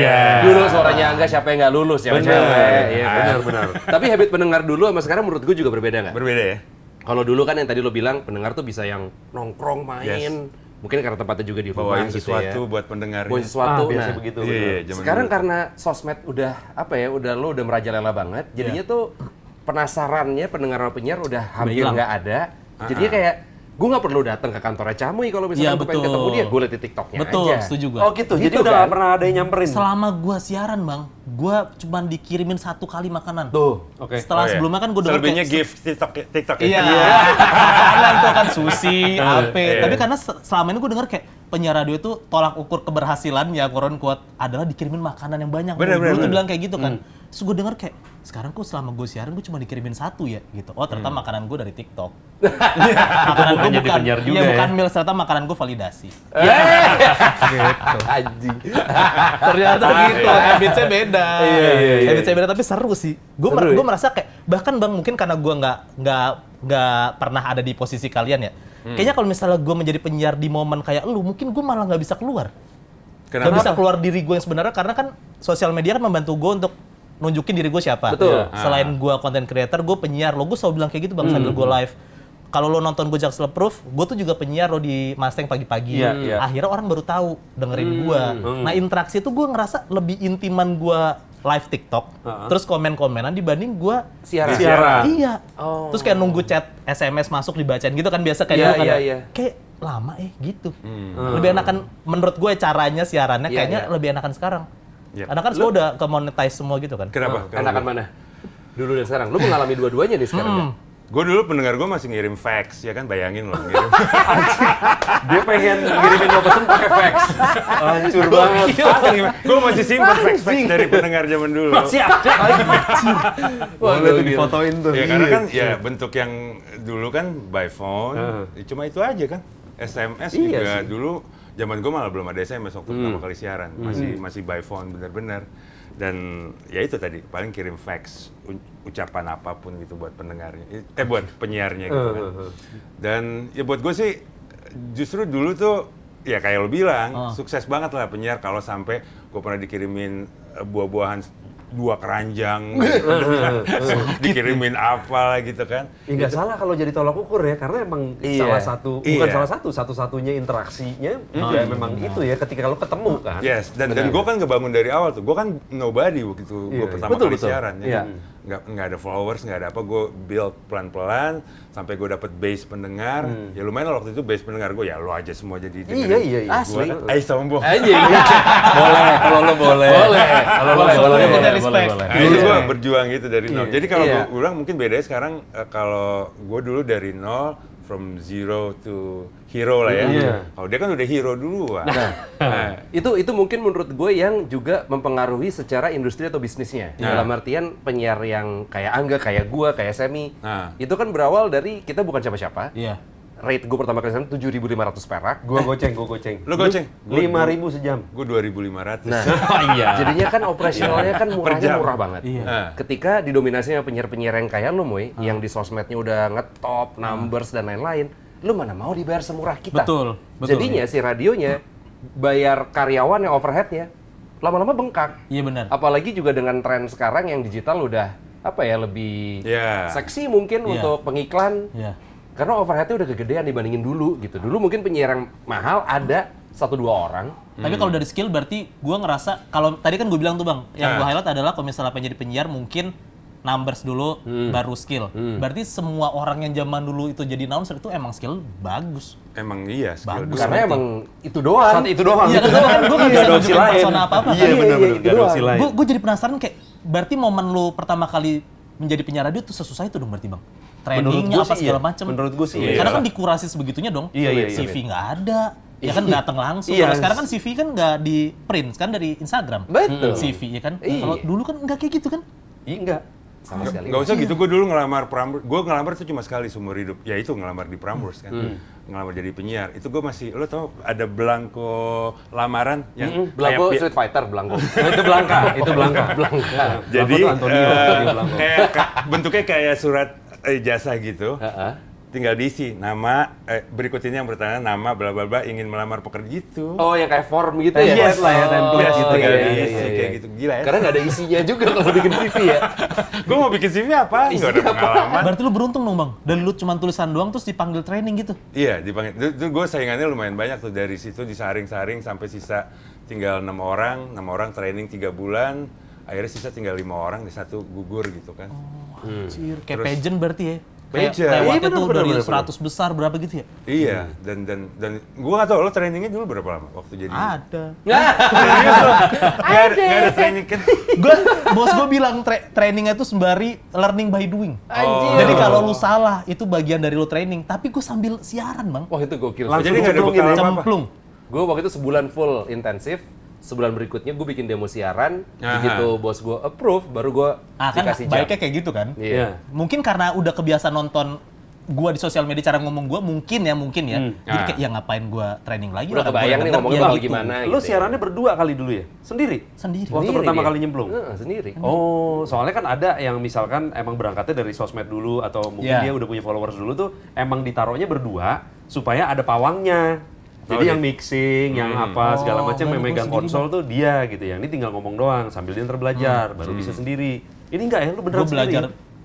dulu suaranya Angga siapa yang nggak lulus ya, Bener. cewek. Iya, Benar. Tapi habit pendengar dulu sama sekarang menurut gue juga berbeda nggak? Berbeda ya? Kalau dulu kan yang tadi lo bilang pendengar tuh bisa yang nongkrong main, mungkin karena tempatnya juga di rumah Bawain gitu sesuatu ya. buat pendengarnya. Bawain sesuatu. biasa Nah, begitu. Iya, zaman sekarang dulu. karena sosmed udah apa ya, lo udah merajalela banget, jadinya tuh penasarannya pendengar sama penyiar udah hampir hilang. nggak ada. Jadinya kayak gue nggak perlu datang ke kantornya Camuy kalau misalnya Iya, gue pengen betul. ketemu dia, gue liat di TikToknya Betul, aja. setuju gue. Oh gitu, jadi Gitu udah kan? nggak pernah ada yang nyamperin. Selama gua siaran bang, gua cuman dikirimin 1 kali makanan. Tuh. Oke. Setelah sebelumnya kan gua denger Selebihnya kayak- gift TikTok Iya. ya? Karena itu kan sushi, apa. Iya. Tapi karena selama ini gua denger kayak penyiar radio itu tolak ukur keberhasilannya, quote unquote, adalah dikirimin makanan yang banyak. Bener, Dulu tuh bener. bilang kayak gitu kan. Terus gua denger kayak, sekarang kok selama gue siaran gue cuma dikirimin 1 ya gitu. Oh ternyata makanan gue dari TikTok. Makanan gue jadi penyiar juga iya, ya? bukan meal, ternyata makanan gue validasi. Gitu. Anjing. Ternyata gitu, habitsnya beda. Iya. Habitsnya beda tapi seru sih. Gue Seru ya? merasa kayak bahkan bang mungkin karena gue nggak pernah ada di posisi kalian ya. Kayaknya kalau misalnya gue menjadi penyiar di momen kayak lu, mungkin gue malah nggak bisa keluar. Nggak bisa keluar diri gue yang sebenarnya karena kan sosial media kan membantu gue untuk nunjukin diri gue siapa. Betul. Selain gue content creator, gue penyiar. Lo gue selalu bilang kayak gitu bang sambil gue live. Kalau lo nonton gue Jaksel Proof, gue tuh juga penyiar lo di Mustang pagi-pagi. Iya. Akhirnya orang baru tahu dengerin gue. Nah interaksi itu gue ngerasa lebih intiman gue live TikTok, terus komen-komenan dibanding gue Siaran. Iya. Terus kayak nunggu chat SMS masuk dibacain gitu kan biasa kayak Iya, dulu kan. iya, iya. Kayak lama gitu. Lebih enakan menurut gue caranya siarannya Iya, kayaknya iya. lebih enakan sekarang. Yep. Karena kan semua udah ke monetize semua gitu kan. Kenapa? Enakan mana? Dulu dan sekarang. Lu mengalami dua-duanya nih sekarang. kan? Gue dulu pendengar gue masih ngirim fax, ya kan? Bayangin loh, ngirim. Dia pengen ngirimin lo pesen pakai fax. Hancur banget. Gue masih simpen fax-fax dari pendengar zaman dulu. Masih ada lagi. Boleh tuh difotoin tuh. Ya karena kan ya bentuk yang dulu kan by phone, cuma itu aja kan. SMS Iya juga sih. dulu zaman gue malah belum ada SMS waktu pertama kali siaran, masih by phone bener-bener. Dan ya itu tadi paling kirim fax ucapan apapun gitu buat pendengarnya, buat penyiarnya gitu kan. Dan ya buat gue sih justru dulu tuh ya kayak lo bilang sukses banget lah penyiar kalau sampai gue pernah dikirimin buah-buahan 2 keranjang, dikirimin apa lah gitu kan. Ya nggak salah kalau jadi tolak ukur ya, karena emang Iya. salah satu, Iya. bukan salah satu, satu-satunya interaksinya ya memang itu ya ketika lo ketemu kan. Yes, dan gue kan ngebangun dari awal tuh. Gue kan nobody waktu itu gue pertama Betul, kali betul. siaran. Iya. Ya. Nggak ada followers, nggak ada apa. Gue build pelan-pelan sampai gue dapet base pendengar. Ya lumayan lah waktu itu base pendengar gue. Ya lo aja semua jadi Iya. Asli. Sombong. Anjing. Boleh, kalau lo boleh. Kalau lo boleh, boleh. respect. Nah, itu gue berjuang gitu dari nol. Jadi kalau Iya. gue ulang mungkin bedanya sekarang kalau gue dulu dari nol, from zero to hero lah ya. Iya. Kalau dia kan udah hero duluan. Nah, Itu mungkin menurut gue yang juga mempengaruhi secara industri atau bisnisnya. Dalam artian penyiar yang kayak Angga, kayak gua, kayak Semi. Nah. Itu kan berawal dari kita bukan siapa-siapa. Iya. Rate gue pertama kali sana 7.500 perak. Gua goceng. Lo goceng? 5.000 sejam. Gue 2.500. Nah, Iya. jadinya kan operasionalnya kan murahnya jam. murah banget. Nah. Ketika didominasi sama penyiar-penyiar yang kayak lu, Moy, yang di sosmednya udah ngetop, numbers dan lain-lain, lu mana mau dibayar semurah kita? Betul. Jadinya si radionya bayar karyawan yang overheadnya lama-lama bengkak. Iya benar. Apalagi juga dengan tren sekarang yang digital udah apa ya lebih Iya. seksi mungkin Iya. untuk pengiklan. Iya. Karena overheadnya udah kegedean dibandingin dulu gitu. Dulu mungkin penyiar yang mahal ada 1-2 orang. Tapi kalau dari skill berarti gue ngerasa, kalau tadi kan gue bilang tuh Bang, yang gue highlight adalah kalau misalnya pengen jadi penyiar mungkin numbers dulu baru skill. Berarti semua orang yang zaman dulu itu jadi announcer itu emang skill bagus. Emang iya skill Bagus. dulu. Karena emang itu doang. Saat itu doang. Iya kan gue nggak bisa Ada opsi nunjukin lain. persona apa-apa. Iya benar-benar, itu nggak ada opsi doang. lain. Gue jadi penasaran kayak, berarti momen lu pertama kali menjadi penyiar radio tuh sesusah itu dong berarti Bang? Trainingnya gua apa sih segala iya. macam. Menurut gua sih iya. Karena kan dikurasi sebegitunya dong. Iya. CV nggak ada. Ya kan datang langsung. Iya. Kalau sekarang kan CV kan nggak di print kan dari Instagram. Betul. CV ya kan. Iya. Kalau dulu kan nggak kayak gitu kan. Iya enggak. Sama sekali. Gak usah gitu, gue dulu ngelamar Prambors, gue ngelamar tuh cuma sekali seumur hidup. Ya itu ngelamar di Prambors kan, ngelamar jadi penyiar. Itu gue masih, lo tau ada belangko lamaran yang Blanco kayak- Street Fighter, Blanco. Itu Blanka, itu Blanka. Blanca. jadi Blanco tuh Antonio, dia Blanco. bentuknya kayak surat ijazah gitu. Heeh. Tinggal diisi nama, berikut ini yang bertanya nama bla bla bla ingin melamar pekerja gitu. Oh, yang kayak form gitu Template ya? lah ya, template Yes, gitu. tinggal iya, diisi iya, kayak iya. gitu. Gila ya. Karena nggak ada isinya juga kalau bikin CV ya. Gue mau bikin CV apa? Nggak ada pengalaman. Berarti lu beruntung dong Bang. Dan lu cuma tulisan doang terus dipanggil training gitu. Iya, dipanggil. Itu gue saingannya lumayan banyak tuh, dari situ disaring-saring sampai sisa tinggal 6 orang training 3 bulan, akhirnya sisa tinggal 5 orang, di satu gugur gitu kan. Anjir, kayak Terus- pageant berarti ya. Pageant. Kayak lewatnya Iya, tuh bener, dari bener, 100 besar berapa gitu ya? Iya, dan gue nggak tahu lo trainingnya dulu berapa lama waktu jadi. Ada. Serius lo? Nggak ada training kan? Bos gue bilang trainingnya itu sembari learning by doing. Anjir. Jadi kalau lu salah itu bagian dari lu training. Tapi gue sambil siaran Bang. Wah, itu gokil. Langsung jadi nggak ada bekal apa-apa? Cemplung. Gue waktu itu sebulan full intensif. Sebulan berikutnya gue bikin demo siaran. Aha. Begitu bos gue approve, baru gue Kan dikasih jam. baiknya kayak gitu kan. Iya. Mungkin karena udah kebiasa nonton gua di sosial media cara ngomong gua mungkin ya. Jadi kayak ya ngapain gua training lagi. Udah orang gua kebayang nih denger, ngomongnya ya bakal gitu. gimana Lo gitu ya. siarannya berdua kali dulu ya? Sendiri? Sendiri. Waktu Sendiri pertama dia. kali nyemplung? Sendiri. Oh, soalnya kan ada yang misalkan emang berangkatnya dari sosmed dulu atau mungkin Iya. dia udah punya followers dulu tuh emang ditaruhnya berdua supaya ada pawangnya. Jadi yang mixing, yang apa segala macam yang megang konsol tuh dia gitu ya. Ini tinggal ngomong doang sambil dia ntar belajar, baru bisa sendiri. Ini enggak ya, lu beneran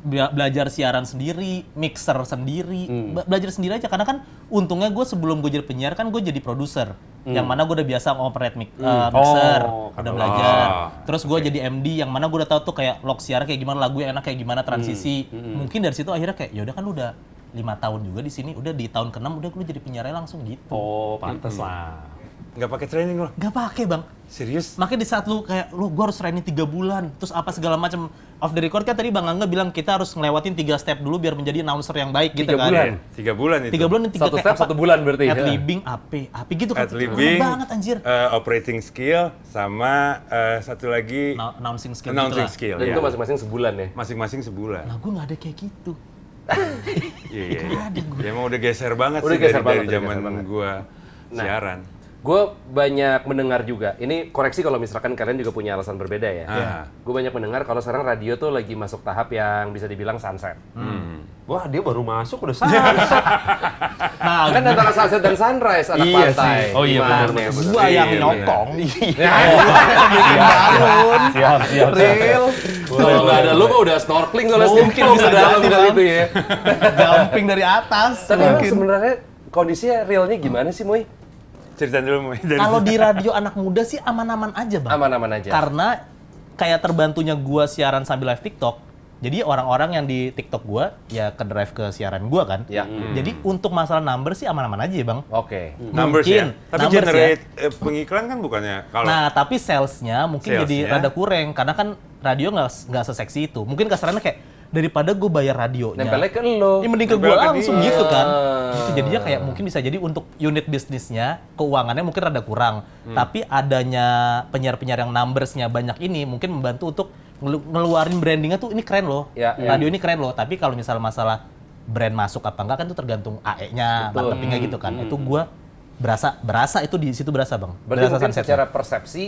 Gue belajar siaran sendiri, mixer sendiri, belajar sendiri aja. Karena kan untungnya gue sebelum gue jadi penyiar kan gue jadi produser. Yang mana gue udah biasa ngoperate mixer, Oh, udah belajar. Terus gue jadi MD, yang mana gue udah tahu tuh kayak log siaran kayak gimana, lagu yang enak kayak gimana, transisi. Mungkin dari situ akhirnya kayak, yaudah kan lu udah 5 tahun juga di sini, udah di tahun ke-6 udah lu jadi penyiarnya langsung gitu. Oh, pantes lah. Nggak pakai training lo? Gak pakai Bang. Serius? Makanya di saat lu kayak, lu gue harus training 3 bulan, terus apa segala macam. Off the record kan tadi Bang Angga bilang kita harus ngelewatin 3 step dulu biar menjadi announcer yang baik gitu 3 kan. bulan. 3 bulan itu. 3 bulan dan 3 Satu step 1 bulan berarti. Ad-libbing, AP gitu kan. Ad-libbing, Lama banget anjir. operating skill, sama satu lagi Announcing skill announcing gitu lah. skill. Dan ya. itu masing-masing sebulan ya. Masing-masing sebulan. Nah gue gak ada kayak gitu. Iya. Ada gue. Ya emang udah geser banget Udah sih geser dari banget, udah zaman geser banget. gua siaran. Gue banyak mendengar juga, ini koreksi kalau misalkan kalian juga punya alasan berbeda ya. Gue banyak mendengar kalau sekarang radio tuh lagi masuk tahap yang bisa dibilang sunset. Wah, dia baru masuk udah sunset. Nah Kan antara sunset dan sunrise anak Iya pantai. sih. Oh iya, Gimana benar, ya, benar. gue yang Iya, nyokong. Bikin balon. Siap. Real. Kalau nggak ada lu mah udah snorkeling soalnya Mungkin mungkin bisa bisa dalam jadi, kali Bang. itu ya. Jumping dari atas. Tapi emang mungkin. sebenarnya kondisinya realnya gimana sih, Moy? Ceritain dulu Moy. Dari Kalau di radio anak muda sih aman-aman aja Bang. Aman-aman aja. Karena kayak terbantunya gua siaran sambil live TikTok. Jadi orang-orang yang di TikTok gua ya ke drive ke siaran gua kan. Ya. Jadi untuk masalah number sih aman-aman aja ya Bang. Oke. numbers ya. Mungkin, Tapi numbers generate pengiklan kan bukannya kalau Nah, tapi salesnya mungkin jadi Salesnya? rada kurang karena kan radio nggak seseksi itu. Mungkin kasarannya kayak daripada gue bayar radionya, Nempelnya ke lo. ya mending ke gue Nempel ke langsung dia. gitu kan. Gitu, jadinya kayak mungkin bisa jadi untuk unit bisnisnya keuangannya mungkin rada kurang. Tapi adanya penyiar-penyiar yang numbersnya banyak ini mungkin membantu untuk ngeluarin brandingnya tuh ini keren loh. Ya, Radio ini keren loh. Tapi kalau misal masalah brand masuk apa enggak kan itu tergantung AE-nya, marketingnya gitu kan. Itu gue berasa itu di situ berasa Bang. Berarti Berasa mungkin sunsetnya. secara persepsi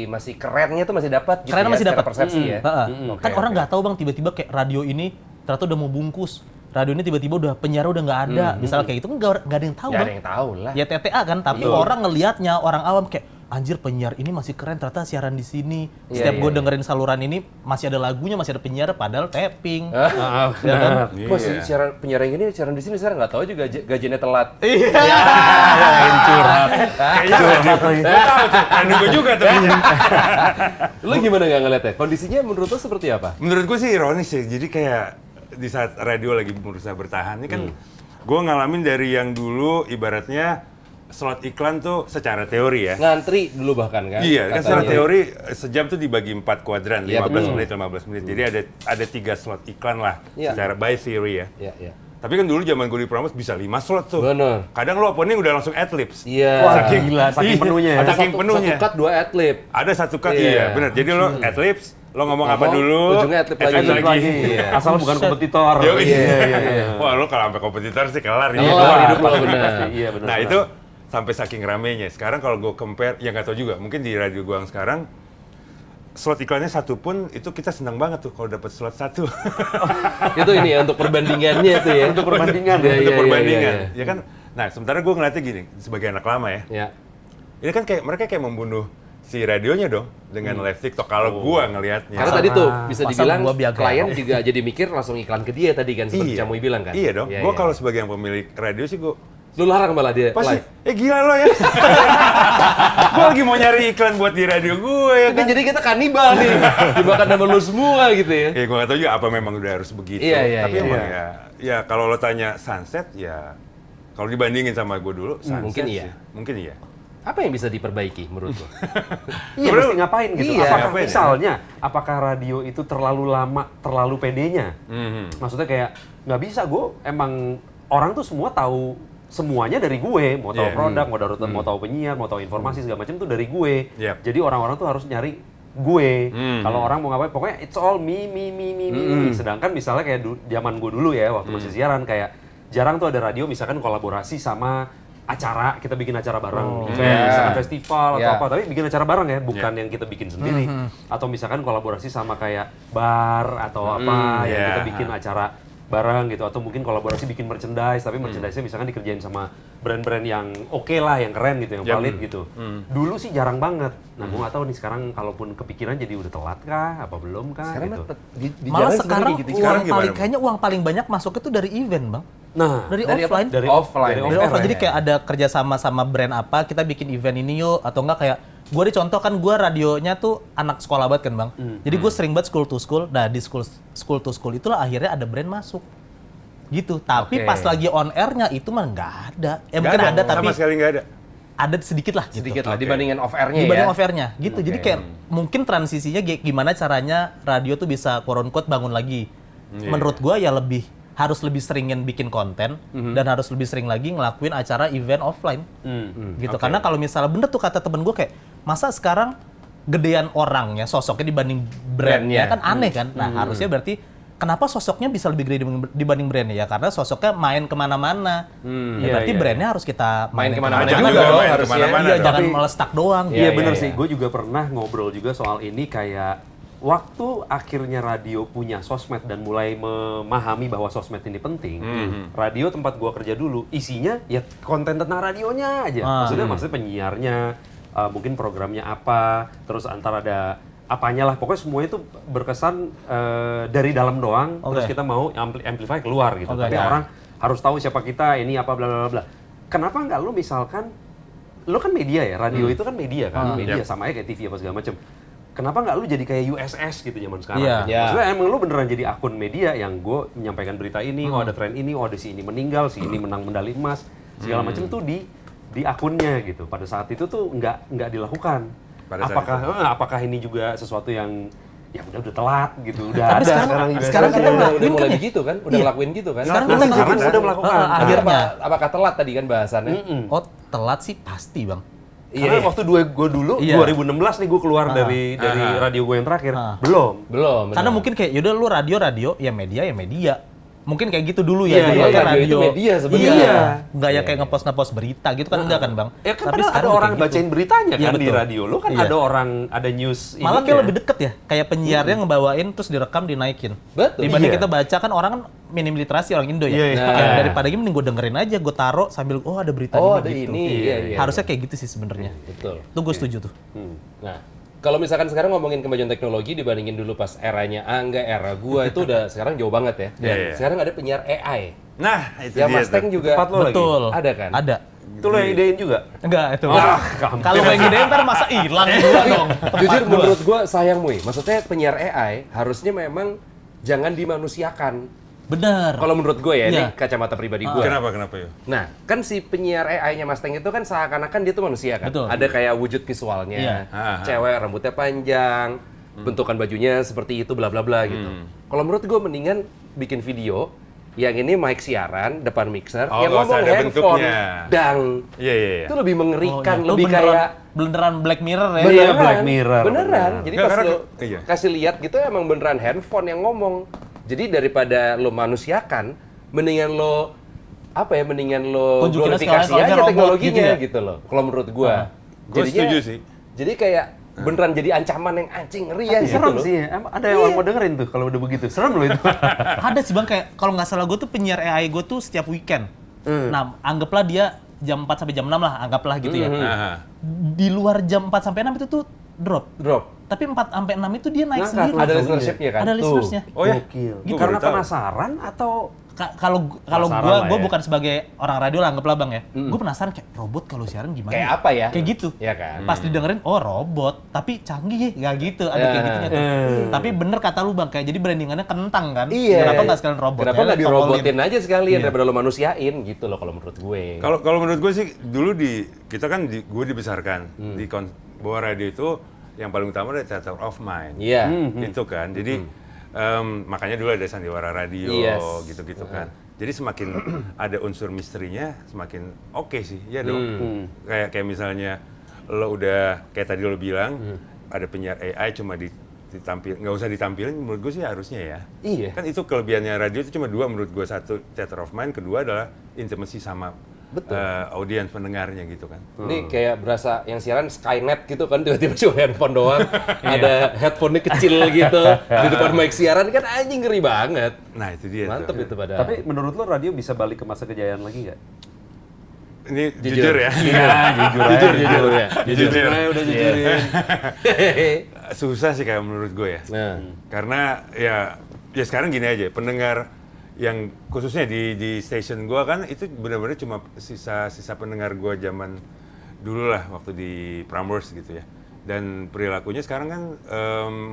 masih kerennya tuh masih dapat gitu Kerennya ya, masih secara dapat. persepsi ya. Heeh. Oke, Kan orang oke. nggak tahu Bang tiba-tiba kayak radio ini ternyata udah mau bungkus. Radio ini tiba-tiba udah penyiar udah nggak ada. Misalnya kayak gitu kan nggak ada yang tahu Ya Bang. ada yang tahu lah. Ya TTA kan, tapi orang ngelihatnya orang awam kayak anjir penyiar ini masih keren, ternyata siaran di sini. Iya, Setiap iya, gue iya. dengerin saluran ini masih ada lagunya, masih ada penyiar, padahal tapping. Ah, Ya kan? Iya. Masih siaran penyiar yang ini siaran di sini sekarang nggak tahu juga gajinya telat. Gue juga tuh. Lu gimana nggak ngeliatnya? Kondisinya menurut lu seperti apa? Menurut gue sih ironis ya. Jadi kayak di saat radio lagi berusaha bertahan, ini kan gue ngalamin dari yang dulu ibaratnya slot iklan tuh secara teori ya. Ngantri dulu bahkan kan? Iya, kan katanya. secara teori sejam tuh dibagi 4 kuadran, Iya, 15 betul. menit, 15 menit. Jadi ada 3 slot iklan lah Iya. secara by theory ya. Iya, iya. Tapi kan dulu zaman gue di Prambors bisa 5 slot tuh. Bener. Kadang lo opening udah langsung ad-libs. Iya. gila, saking Iya, penuhnya ya. Ada saking satu penuhnya. cut, 2 adlib. Ada satu cut, Iya. iya bener. Jadi lo ad-libs, lo ngomong apa Ngomong, dulu, ujungnya ad-lib lagi. ad-lib lagi. Iya. Asal bukan kompetitor. Yo, iya. Wah, lo kalau sampai kompetitor sih kelar Oh, nih. hidup lo bener. Iya benar. Nah, itu sampai saking ramenya. Sekarang kalau gue compare, ya nggak tahu juga. Mungkin di radio gue yang sekarang, slot iklannya satu pun, itu kita senang banget tuh kalau dapat slot satu. Itu ini ya untuk perbandingannya itu ya. Untuk perbandingan. Iya, Untuk iya, perbandingan. iya, iya. Ya kan? Nah, sementara gue ngeliatnya gini, sebagai anak lama ya. Ya. Ini kan kayak mereka kayak membunuh si radionya dong dengan live TikTok kalau gua ngelihatnya. Karena tadi tuh bisa Masa dibilang gua Viagra? klien juga jadi mikir langsung iklan ke dia tadi kan seperti Camui bilang kan. Iya dong. Iya, Gua iya. kalau sebagai yang pemilik radio sih gua Lu larang malah dia pasti live. gila lo ya. Gua lagi mau nyari iklan buat di radio gue ya Ini kan. jadi kita kanibal nih. Dimakan sama lu semua gitu ya. Ya gua nggak tahu juga apa memang udah harus begitu. Iya, iya, Tapi iya. emang ya kalau lo tanya Sunset ya kalau dibandingin sama gua dulu Sunset mungkin iya. sih. Mungkin iya. Apa yang bisa diperbaiki menurut lu? Iya, mesti ngapain gitu. Iya. Apakah Ngapain ya? misalnya, apakah radio itu terlalu lama, terlalu pedenya? Mhm. Maksudnya kayak nggak bisa, gue emang orang tuh semua tahu semuanya dari gue, mau tahu Iya. produk, mau tahu penyiar, mau tahu informasi segala macam tuh dari gue. Yep. Jadi orang-orang tuh harus nyari gue. Hmm. Kalau orang mau ngapain, pokoknya it's all me. Sedangkan misalnya kayak zaman gue dulu ya, waktu masih siaran kayak jarang tuh ada radio misalkan kolaborasi sama acara, kita bikin acara bareng, event, misalkan festival atau Yeah. apa, tapi bikin acara bareng ya, bukan yang kita bikin sendiri. Atau misalkan kolaborasi sama kayak bar atau apa, yang yeah. kita bikin acara bareng gitu, atau mungkin kolaborasi bikin merchandise, tapi merchandise-nya misalkan dikerjain sama brand-brand yang oke lah, yang keren gitu, yang Yep. valid gitu. Dulu sih jarang banget. Nah, gue nggak tahu nih sekarang kalaupun kepikiran jadi udah telat kah, apa belum kah Sekarang gitu. di Malah jalan sekarang sebenarnya gitu. uang Sekarang gimana, paling Bang? kayaknya uang paling banyak masuk itu dari event, Bang. Nah, Dari Dari apa? offline. Dari offline. dari Dari off-air offline. Jadi ya? kayak ada kerjasama sama brand apa, kita bikin event ini yuk, atau enggak kayak gue dicontoh kan gue radionya tuh anak sekolah banget kan Bang. Jadi gue sering banget school to school. Nah di school to school itulah akhirnya ada brand masuk. Gitu. Tapi Oke. pas lagi on airnya itu mah nggak ada. Nggak Mungkin ada tapi sama sekali nggak ada. ada sedikit lah. Gitu. Sedikit lah Oke. dibandingin off airnya ya. Dibanding off airnya gitu. Jadi Oke. kayak mungkin transisinya gimana caranya radio tuh bisa quote unquote bangun lagi. Iya. Menurut gua ya harus lebih seringin bikin konten dan harus lebih sering lagi ngelakuin acara event offline. Gitu. Oke. Karena kalau misalnya bener tuh kata temen gue kayak masa sekarang gedean orangnya, sosoknya dibanding brandnya Brandnya. kan aneh kan. Nah harusnya berarti kenapa sosoknya bisa lebih gede dibanding brandnya ya? Karena sosoknya main kemana-mana. Ya Iya, berarti iya. brandnya harus kita Main kemana-mana Jangan juga juga dong main harusnya. kemana-mana. Iya, dong. jangan Tapi- melestak doang. Iya, Iya bener iya, sih, iya. gue juga pernah ngobrol juga soal ini kayak waktu akhirnya radio punya sosmed dan mulai memahami bahwa sosmed ini penting, radio tempat gue kerja dulu isinya ya konten tentang radionya aja, maksudnya penyiarnya, mungkin programnya apa, terus antar ada apanya lah, pokoknya semuanya itu berkesan dari dalam doang, Oke. terus kita mau amplify keluar gitu, Oke. tapi orang harus tahu siapa kita, ini apa bla bla bla. Kenapa nggak lu misalkan lo kan media ya, radio itu kan media kan, media sama aja kayak TV apa segala macam. Kenapa nggak lu jadi kayak USS gitu zaman sekarang? Iya. Iya. Maksudnya emang lu beneran jadi akun media yang gue menyampaikan berita ini, oh ada tren ini, oh ada si ini meninggal, si ini menang medali emas, segala macam tuh di akunnya gitu. Pada saat itu tuh nggak dilakukan. Pada saat Apakah ini juga sesuatu yang ya udah telat gitu, udah Tapi ada sekarang USS. kita udah ngelakuin mulai kan ya? begitu kan? Udah Iya. ngelakuin gitu kan? Sekarang Nah, kita sekarang ngelakuin. udah melakukan. Akhirnya. Apakah telat tadi kan bahasannya? Oh telat sih pasti Bang. Karena waktu gue dulu, Iya. 2016 nih gue keluar dari radio gue yang terakhir, belum. Belum. Karena benar. mungkin kayak yaudah lu radio ya media. Mungkin kayak gitu dulu ya. Iya, dulu iya, kan radio itu media sebenarnya. Iya. Nggak ya kayak ngepost berita gitu kan enggak kan Bang? Ya kan Tapi padahal ada sekarang orang kayak gitu. bacain beritanya Iya, kan di betul. radio. Lu kan Iya. ada orang, ada news Malah kayak ininya. lebih deket ya, kayak penyiarnya ngebawain terus direkam dinaikin. Betul. Dibanding Iya. kita baca kan orang kan minim literasi orang Indo ya. Iya, iya. Kayak Nah. daripada gini mending gue dengerin aja, gue taruh sambil ada berita Oh, ini ada gitu. ini. Iya, iya. Harusnya kayak gitu sih sebenarnya. Betul. Tuh gue setuju tuh. Nah, kalau misalkan sekarang ngomongin kemajuan teknologi dibandingin dulu pas eranya Angga, era gua itu udah sekarang jauh banget ya. Iya, iya. Sekarang ada penyiar AI. Nah, itu Ya dia Mustang tuh. juga Tempat lo lagi? Betul. ada kan? Ada. Itu lo yang idein juga? Enggak itu. Kalau gue yang gedein ntar masa hilang gua dong. Tempat Jujur gua. menurut gua sayang Mui. Maksudnya penyiar AI harusnya memang jangan dimanusiakan. Bener. Kalau menurut gue ya, ini Iya. kacamata pribadi gue. Kenapa ya? Nah, kan si penyiar AI-nya Mustang itu kan seakan-akan dia tuh manusia kan. Betul. Ada kayak wujud visualnya. Iya. Cewek rambutnya panjang, bentukan bajunya seperti itu bla bla bla gitu. Kalau menurut gue mendingan bikin video yang ini mic siaran depan mixer Oh, yang nggak usah ngomong ada handphone bentuknya. dang. Iya, iya, iya. Itu lebih mengerikan, Lu lebih kayak beneran Black Mirror ya. Iya, Black Mirror, Beneran. bener. Jadi Nggak, pas karena- lo iya. kasih lihat gitu emang beneran handphone yang ngomong. Jadi daripada lo manusiakan, mendingan lo mendingan lo Tunjukin glorifikasi sekarang aja robot teknologinya gitu ya? gitu loh. Kalau menurut gua. Gua setuju sih. Jadi kayak beneran jadi ancaman yang anjing ngeri ya gitu Serem loh. sih ya. Emang ada yang orang mau dengerin tuh kalau udah begitu. Serem loh itu. Ada sih Bang kayak kalau nggak salah gue tuh penyiar AI gue tuh setiap weekend. Nah, anggaplah dia jam 4 sampai jam 6 lah, anggaplah gitu ya. Aha. Di luar jam 4 sampai 6 itu tuh drop. Tapi 4 sampai 6 itu dia naik ngangkat, sendiri. ada listenership-nya kan? Ada Tuh. listenersnya. Oh ya? Gitu. Gua Karena baru tahu. penasaran atau Kalau Penasaran gue lah ya. bukan sebagai orang radio lah anggaplah Bang ya. Gue penasaran kayak robot kalau siaran gimana? Kayak ya? apa ya? Kayak gitu. Iya kan? Pas didengerin, oh robot, tapi canggih ya, nggak gitu, ada Ya. kayak gitunya tuh. Tapi bener kata lu Bang, kayak jadi brandingannya kentang kan? Iya. Kenapa nggak sekalian robot? Kenapa Ya, nggak tongolin. dirobotin aja sekalian daripada lo manusiain gitu loh kalau menurut gue. Kalau menurut gue sih dulu kita kan gue dibesarkan di bahwa radio itu yang paling utama adalah theater of mind. Iya. Itu kan. Jadi makanya dulu ada sandiwara radio Yes. gitu-gitu kan. Jadi semakin ada unsur misterinya semakin oke sih. Iya dong. Kayak misalnya lo udah kayak tadi lo bilang ada penyiar AI cuma ditampil nggak usah ditampilin menurut gue sih harusnya ya. Iya. Kan itu kelebihannya radio itu cuma dua menurut gue. Satu theater of mind, kedua adalah intimacy sama audiens pendengarnya gitu kan. Ini kayak berasa yang siaran Skynet gitu kan, tiba-tiba cuma handphone doang, ada headphone-nya kecil gitu, di depan mic siaran kan anjing ngeri banget. Nah itu dia Mantep tuh. itu padahal. tapi menurut lo radio bisa balik ke masa kejayaan lagi nggak? Ini jujur ya. Iya, jujur aja. jujur ya. Jujur ya. aja udah jujurin. Susah sih kayak menurut gue ya. Nah, Karena ya sekarang gini aja, pendengar yang khususnya di station gue kan itu benar-benar cuma sisa pendengar gue zaman dulu lah waktu di Prambors gitu ya. Dan perilakunya sekarang kan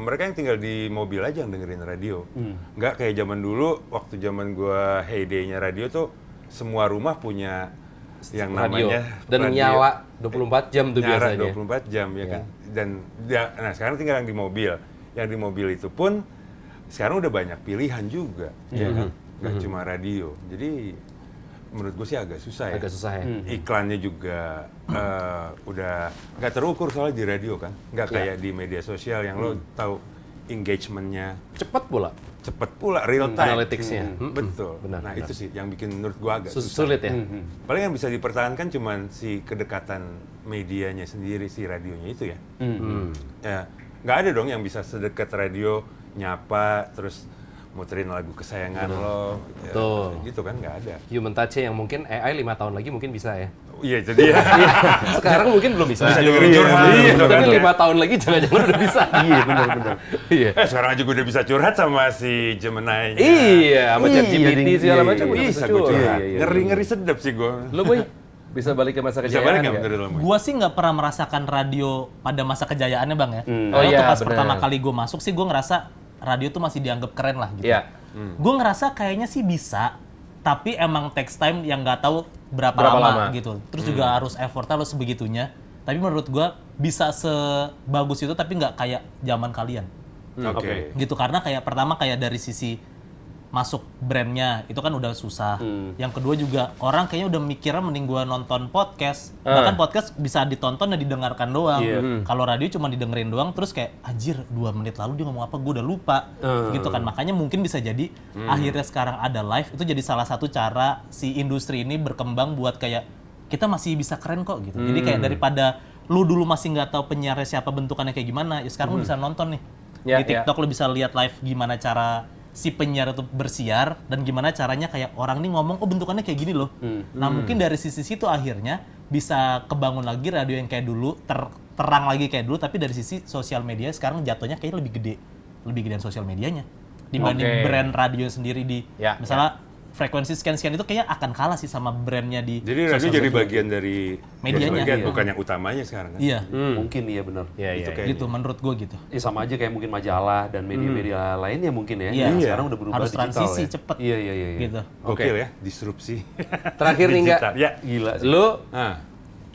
mereka yang tinggal di mobil aja yang dengerin radio. Nggak kayak zaman dulu waktu zaman gue heyday-nya radio tuh semua rumah punya yang radio. namanya Dan radio. nyala 24 jam tuh Nyala biasanya. 24 jam ya kan. Dan nah sekarang tinggal yang di mobil. Yang di mobil itu pun sekarang udah banyak pilihan juga, ya kan. Nggak cuma radio. Jadi menurut gue sih agak susah ya. Agak susah ya. Iklannya juga udah nggak terukur soalnya di radio kan. Nggak kayak di media sosial yang lo tahu engagementnya Cepet pula. cepet pula, real time. Analytics-nya. Betul. Benar, Nah benar. itu sih yang bikin menurut gue agak susah. Sulit ya. Paling yang bisa dipertahankan cuman si kedekatan medianya sendiri, si radionya itu ya. Ya, nggak ada dong yang bisa sedekat radio, nyapa, terus muterin lagu kesayangan lo. Ya, Betul. gitu kan nggak ada. Human touch yang mungkin AI 5 tahun lagi mungkin bisa ya. Iya, itu dia. Sekarang mungkin belum bisa. Bisa dengerin curhat. Iya, Gitu kan. tapi 5 tahun lagi jangan-jangan udah bisa. Iya, benar-benar. Iya. Sekarang aja gue udah bisa curhat sama si Gemini-nya. Iya, sama Iya, ChatGPT segala iya, macam iya, udah Bisa gue curhat. Iya, iya, iya. Ngeri-ngeri sedap sih gue. Lo boy bisa balik ke masa Bisa kejayaan balik nggak nggak? menurut lo? Boy? Gua sih nggak pernah merasakan radio pada masa kejayaannya Bang ya. Oh Waktu iya, pas bener. pertama kali gue masuk sih gue ngerasa radio tuh masih dianggap keren lah gitu. Iya. Gue ngerasa kayaknya sih bisa, tapi emang takes time yang nggak tahu berapa Berapa lama lama. gitu. Terus juga harus effort harus sebegitunya. Tapi menurut gue bisa sebagus itu tapi nggak kayak zaman kalian. Oke. Gitu karena kayak pertama kayak dari sisi masuk brandnya itu kan udah susah. Yang kedua juga orang kayaknya udah mikirnya mending gua nonton podcast. Bahkan podcast bisa ditonton dan didengarkan doang. Kalau radio cuma didengerin doang terus kayak anjir 2 menit lalu dia ngomong apa gua udah lupa. Gitu kan. Makanya mungkin bisa jadi akhirnya sekarang ada live itu jadi salah satu cara si industri ini berkembang buat kayak kita masih bisa keren kok gitu. Jadi kayak daripada lu dulu masih nggak tahu penyiarnya siapa bentukannya kayak gimana, ya sekarang lu bisa nonton nih. Di TikTok lu bisa lihat live gimana cara si penyiar itu bersiar dan gimana caranya kayak orang ini ngomong oh bentukannya kayak gini loh. Nah mungkin dari sisi situ akhirnya bisa kebangun lagi radio yang kayak dulu terang lagi kayak dulu tapi dari sisi sosial media sekarang jatuhnya kayak lebih gedean sosial medianya dibanding brand radio sendiri di misalnya frekuensi sekian-sekian itu kayaknya akan kalah sih sama brandnya di Jadi radio jadi bagian dari medianya, bukan yang utamanya sekarang kan. Iya. Mungkin iya benar. Itu kayak Gitu menurut gue gitu. Ya sama aja kayak mungkin majalah dan media-media lainnya mungkin ya. Iya. Sekarang udah berubah Harus digital transisi ya. cepet. Iya. Gitu. gokil ya, disrupsi. Terakhir nih nggak, Digital. Ya. Gila sih. lu Nah,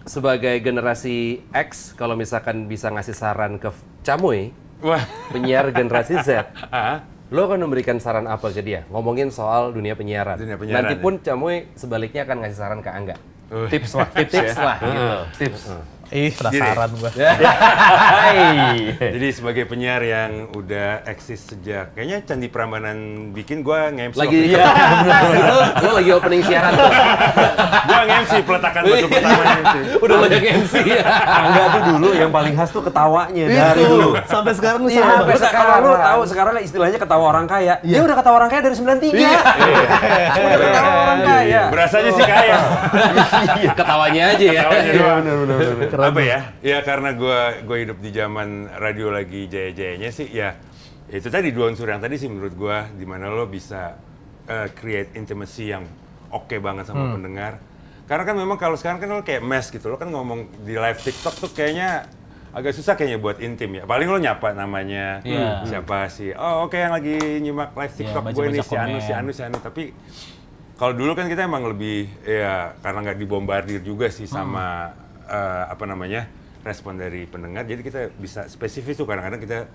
sebagai generasi X, kalau misalkan bisa ngasih saran ke Camuy, wah. penyiar generasi Z, Ah, lo akan memberikan saran apa ke dia? Ngomongin soal dunia penyiaran. Dunia penyiaran, Nanti pun Camuy sebaliknya akan ngasih saran ke Angga. Tips lah, tips lah, gitu. Tips. Penasaran gua. Jadi sebagai penyiar yang udah eksis sejak kayaknya Candi Prambanan bikin, gua nge-MC. Lagi lo lagi opening siaran tuh. Gua nge-MC peletakan batu pertamanya itu. Udah banyak MC ya. Angga tuh dulu yang paling khas tuh ketawanya dari dulu. Sampai sekarang lu Iya, sama sampai sekarang lu tahu sekarang istilahnya ketawa orang kaya. Dia udah ketawa orang kaya dari 93. Udah ketawa orang kaya. Berasanya sih kaya. Ketawanya aja ya. Ketawanya doang. benar. Apa ya? Ya karena gue hidup di zaman radio lagi jaya-jayanya sih ya itu tadi dua unsur yang tadi sih menurut gue, di mana lo bisa create intimacy yang oke banget sama pendengar. Karena kan memang kalau sekarang kan lo kayak mes gitu, lo kan ngomong di live TikTok tuh kayaknya agak susah kayaknya buat intim ya. Paling lo nyapa namanya, siapa sih? Oh oke, yang lagi nyimak live TikTok gue ini si Anu. Tapi kalau dulu kan kita emang lebih ya karena nggak dibombardir juga sih sama respon dari pendengar. Jadi kita bisa spesifik tuh, kadang-kadang kita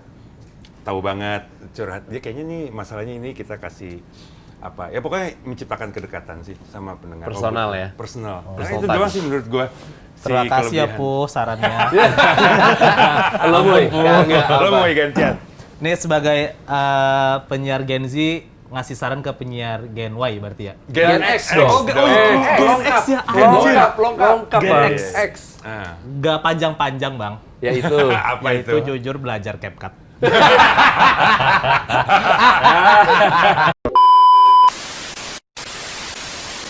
tahu banget curhat dia kayaknya nih masalahnya ini, kita kasih apa ya, pokoknya menciptakan kedekatan sih sama pendengar. Personal ya? Personal. Nah, itu doang sih menurut gua. Terima kasih ya Pu sarannya. Lo Boy. Lo mau gantian? Nih sebagai penyiar Gen Z ngasih saran ke penyiar Gen Y berarti ya. Gen X dong. Gen X ya. Lengkap Gen Bang. X. Ah. Gak panjang-panjang bang. Ya itu. Apa Yaitu itu? jujur belajar CapCut.